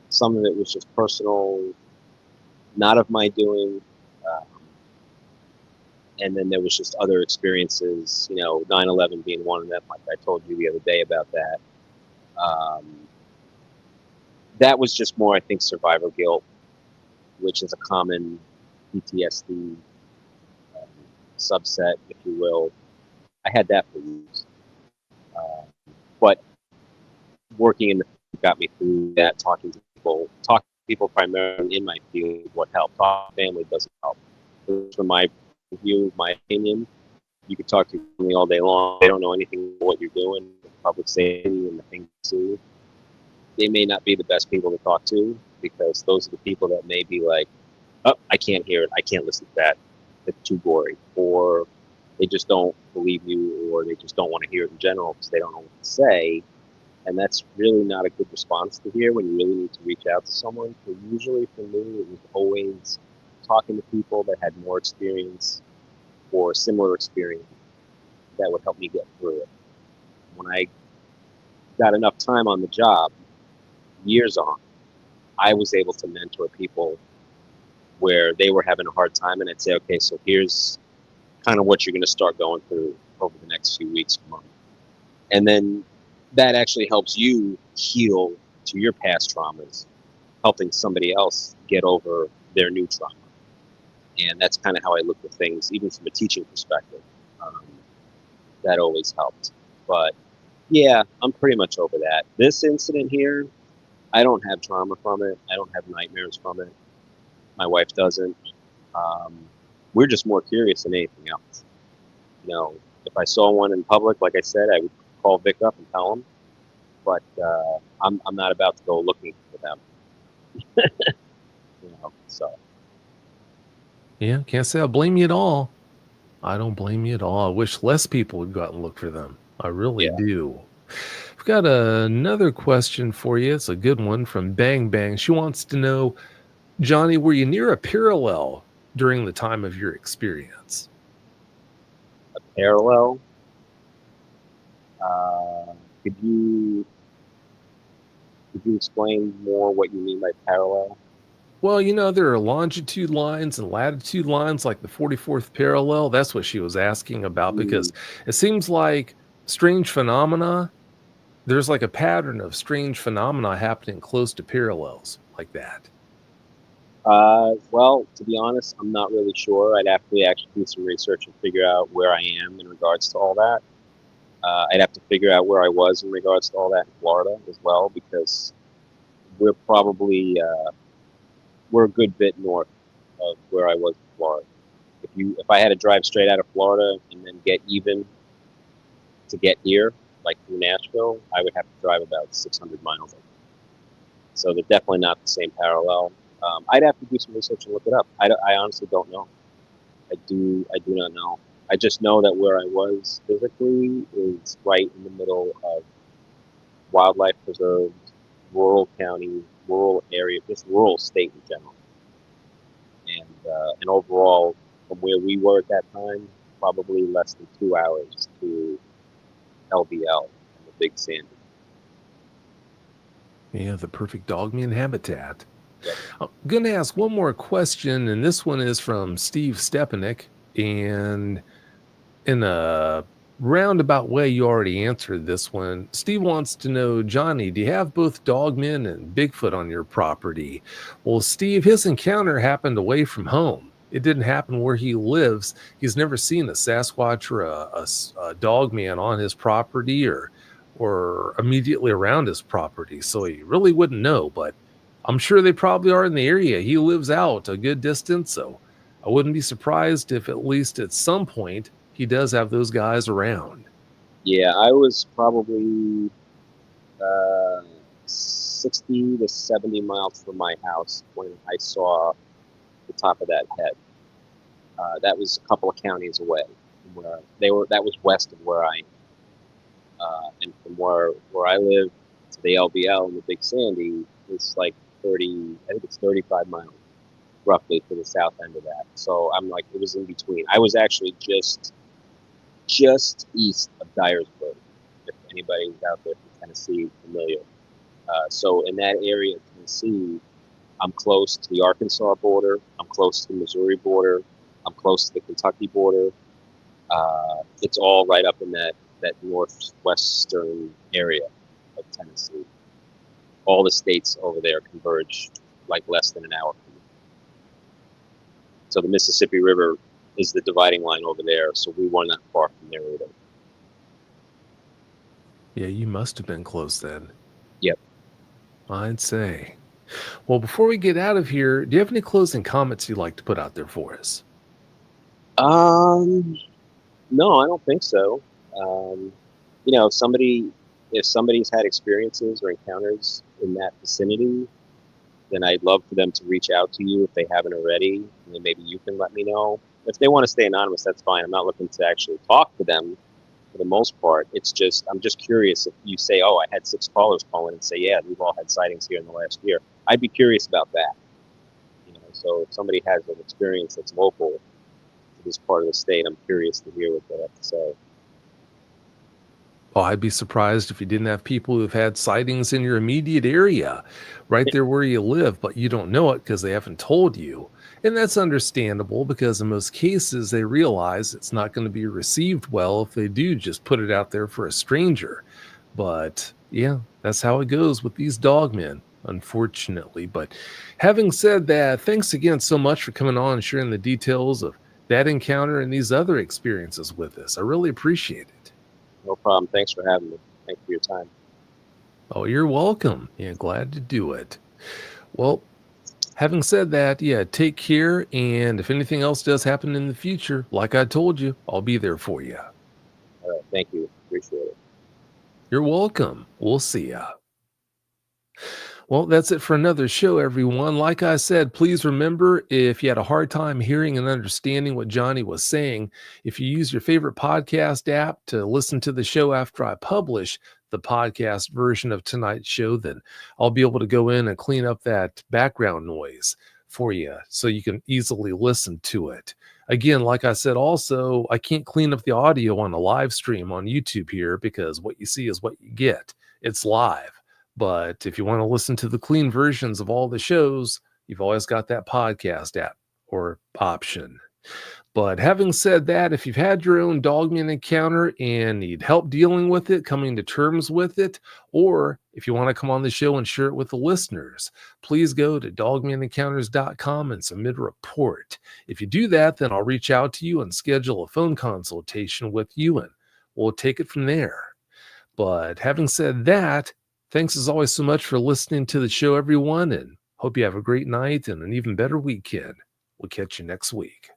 some of it was just personal, not of my doing, and then there was just other experiences, 9/11 being one of them, like I told you the other day about that. That was just more, I think, survivor guilt, which is a common PTSD subset, if you will. I had that for years. But working in the field got me through that, talking to people primarily in my field, what helped. Talking to family doesn't help. From my view, my opinion, you could talk to family all day long. They don't know anything about what you're doing, public safety and the things you do. They may not be the best people to talk to, because those are the people that may be like, oh, I can't hear it. I can't listen to that. It's too gory. Or they just don't believe you, or they just don't want to hear it in general because they don't know what to say. And that's really not a good response to hear when you really need to reach out to someone. So usually for me, it was always talking to people that had more experience or similar experience that would help me get through it. When I got enough time on the job, years on, I was able to mentor people where they were having a hard time, and I'd say, okay, so here's kind of what you're going to start going through over the next few weeks, month. And then that actually helps you heal to your past traumas, helping somebody else get over their new trauma. And that's kind of how I look at things, even from a teaching perspective. That always helped. But yeah, I'm pretty much over that. This incident here, I don't have trauma from it. I don't have nightmares from it. My wife doesn't. We're just more curious than anything else. You know, if I saw one in public, like I said, I would call Vic up and tell him. But I'm not about to go looking for them. You know, so. Yeah, can't say I blame you at all. I don't blame you at all. I wish less people would go out and look for them. I really do. I've got another question for you. It's a good one from Bang Bang. She wants to know, Johnny, were you near a parallel during the time of your experience? A parallel? Could you explain more what you mean by parallel? Well, you know, there are longitude lines and latitude lines, like the 44th parallel. That's what she was asking about, because it seems like strange phenomena, there's like a pattern of strange phenomena happening close to parallels like that. Well, to be honest, I'm not really sure. I'd have to actually do some research and figure out where I am in regards to all that. I'd have to figure out where I was in regards to all that in Florida as well, because we're probably we're a good bit north of where I was in Florida. If I had to drive straight out of Florida and then get even to get here, like through Nashville, I would have to drive about 600 miles. So they're definitely not the same parallel. I'd have to do some research and look it up. I honestly don't know. I do not know. I just know that where I was physically is right in the middle of wildlife preserves, rural county, rural area, just rural state in general. And overall, from where we were at that time, probably less than 2 hours to LBL and the Big Sandy. Yeah, the perfect dogman habitat. I'm going to ask one more question, and this one is from Steve Stepanek. And in a roundabout way, you already answered this one. Steve wants to know, Johnny, do you have both Dogmen and Bigfoot on your property? Well, Steve, his encounter happened away from home. It didn't happen where he lives. He's never seen a Sasquatch or a Dogman on his property or immediately around his property, so he really wouldn't know, but I'm sure they probably are in the area. He lives out a good distance, so I wouldn't be surprised if at least at some point he does have those guys around. Yeah, I was probably 60 to 70 miles from my house when I saw the top of that head. That was a couple of counties away from where they were. That was west of where I am. And from where I live to the LBL and the Big Sandy is like 30, I think it's 35 miles roughly to the south end of that. So I'm like, it was in between. I was actually just east of Dyersburg, if anybody's out there from Tennessee familiar. So in that area of Tennessee, I'm close to the Arkansas border. I'm close to the Missouri border. I'm close to the Kentucky border. It's all right up in that northwestern area of Tennessee. All the states over there converge like less than an hour from me. So the Mississippi River is the dividing line over there, so we weren't that far from there either. Yeah, you must have been close then. Yep. I'd say. Well, before we get out of here, do you have any closing comments you'd like to put out there for us? No, I don't think so. You know, if somebody's had experiences or encounters in that vicinity, then I'd love for them to reach out to you if they haven't already, and then maybe you can let me know. If they want to stay anonymous, that's fine. I'm not looking to actually talk to them for the most part. I'm just curious if you say, oh, I had 6 callers call in and say, yeah, we've all had sightings here in the last year. I'd be curious about that. You know, so if somebody has an experience that's local to this part of the state, I'm curious to hear what they have to say. Oh, I'd be surprised if you didn't have people who've had sightings in your immediate area, right there where you live, but you don't know it because they haven't told you. And that's understandable because in most cases, they realize it's not going to be received well if they do just put it out there for a stranger. But yeah, that's how it goes with these dogmen, unfortunately. But having said that, thanks again so much for coming on and sharing the details of that encounter and these other experiences with us. I really appreciate it. No problem. Thanks for having me. Thank you for your time. Oh, you're welcome. Yeah, glad to do it. Well, having said that, yeah, take care. And if anything else does happen in the future, like I told you, I'll be there for you. All right. Thank you. Appreciate it. You're welcome. We'll see ya. Well, that's it for another show, everyone. Like I said, please remember if you had a hard time hearing and understanding what Johnny was saying, if you use your favorite podcast app to listen to the show after I publish the podcast version of tonight's show, then I'll be able to go in and clean up that background noise for you so you can easily listen to it. Again, like I said, also, I can't clean up the audio on a live stream on YouTube here because what you see is what you get. It's live. But if you want to listen to the clean versions of all the shows, you've always got that podcast app or option. But having said that, if you've had your own dogman encounter and need help dealing with it, coming to terms with it, or if you want to come on the show and share it with the listeners, please go to dogmanencounters.com and submit a report. If you do that, then I'll reach out to you and schedule a phone consultation with you, and we'll take it from there. But having said that, thanks as always so much for listening to the show, everyone, and hope you have a great night and an even better weekend. We'll catch you next week.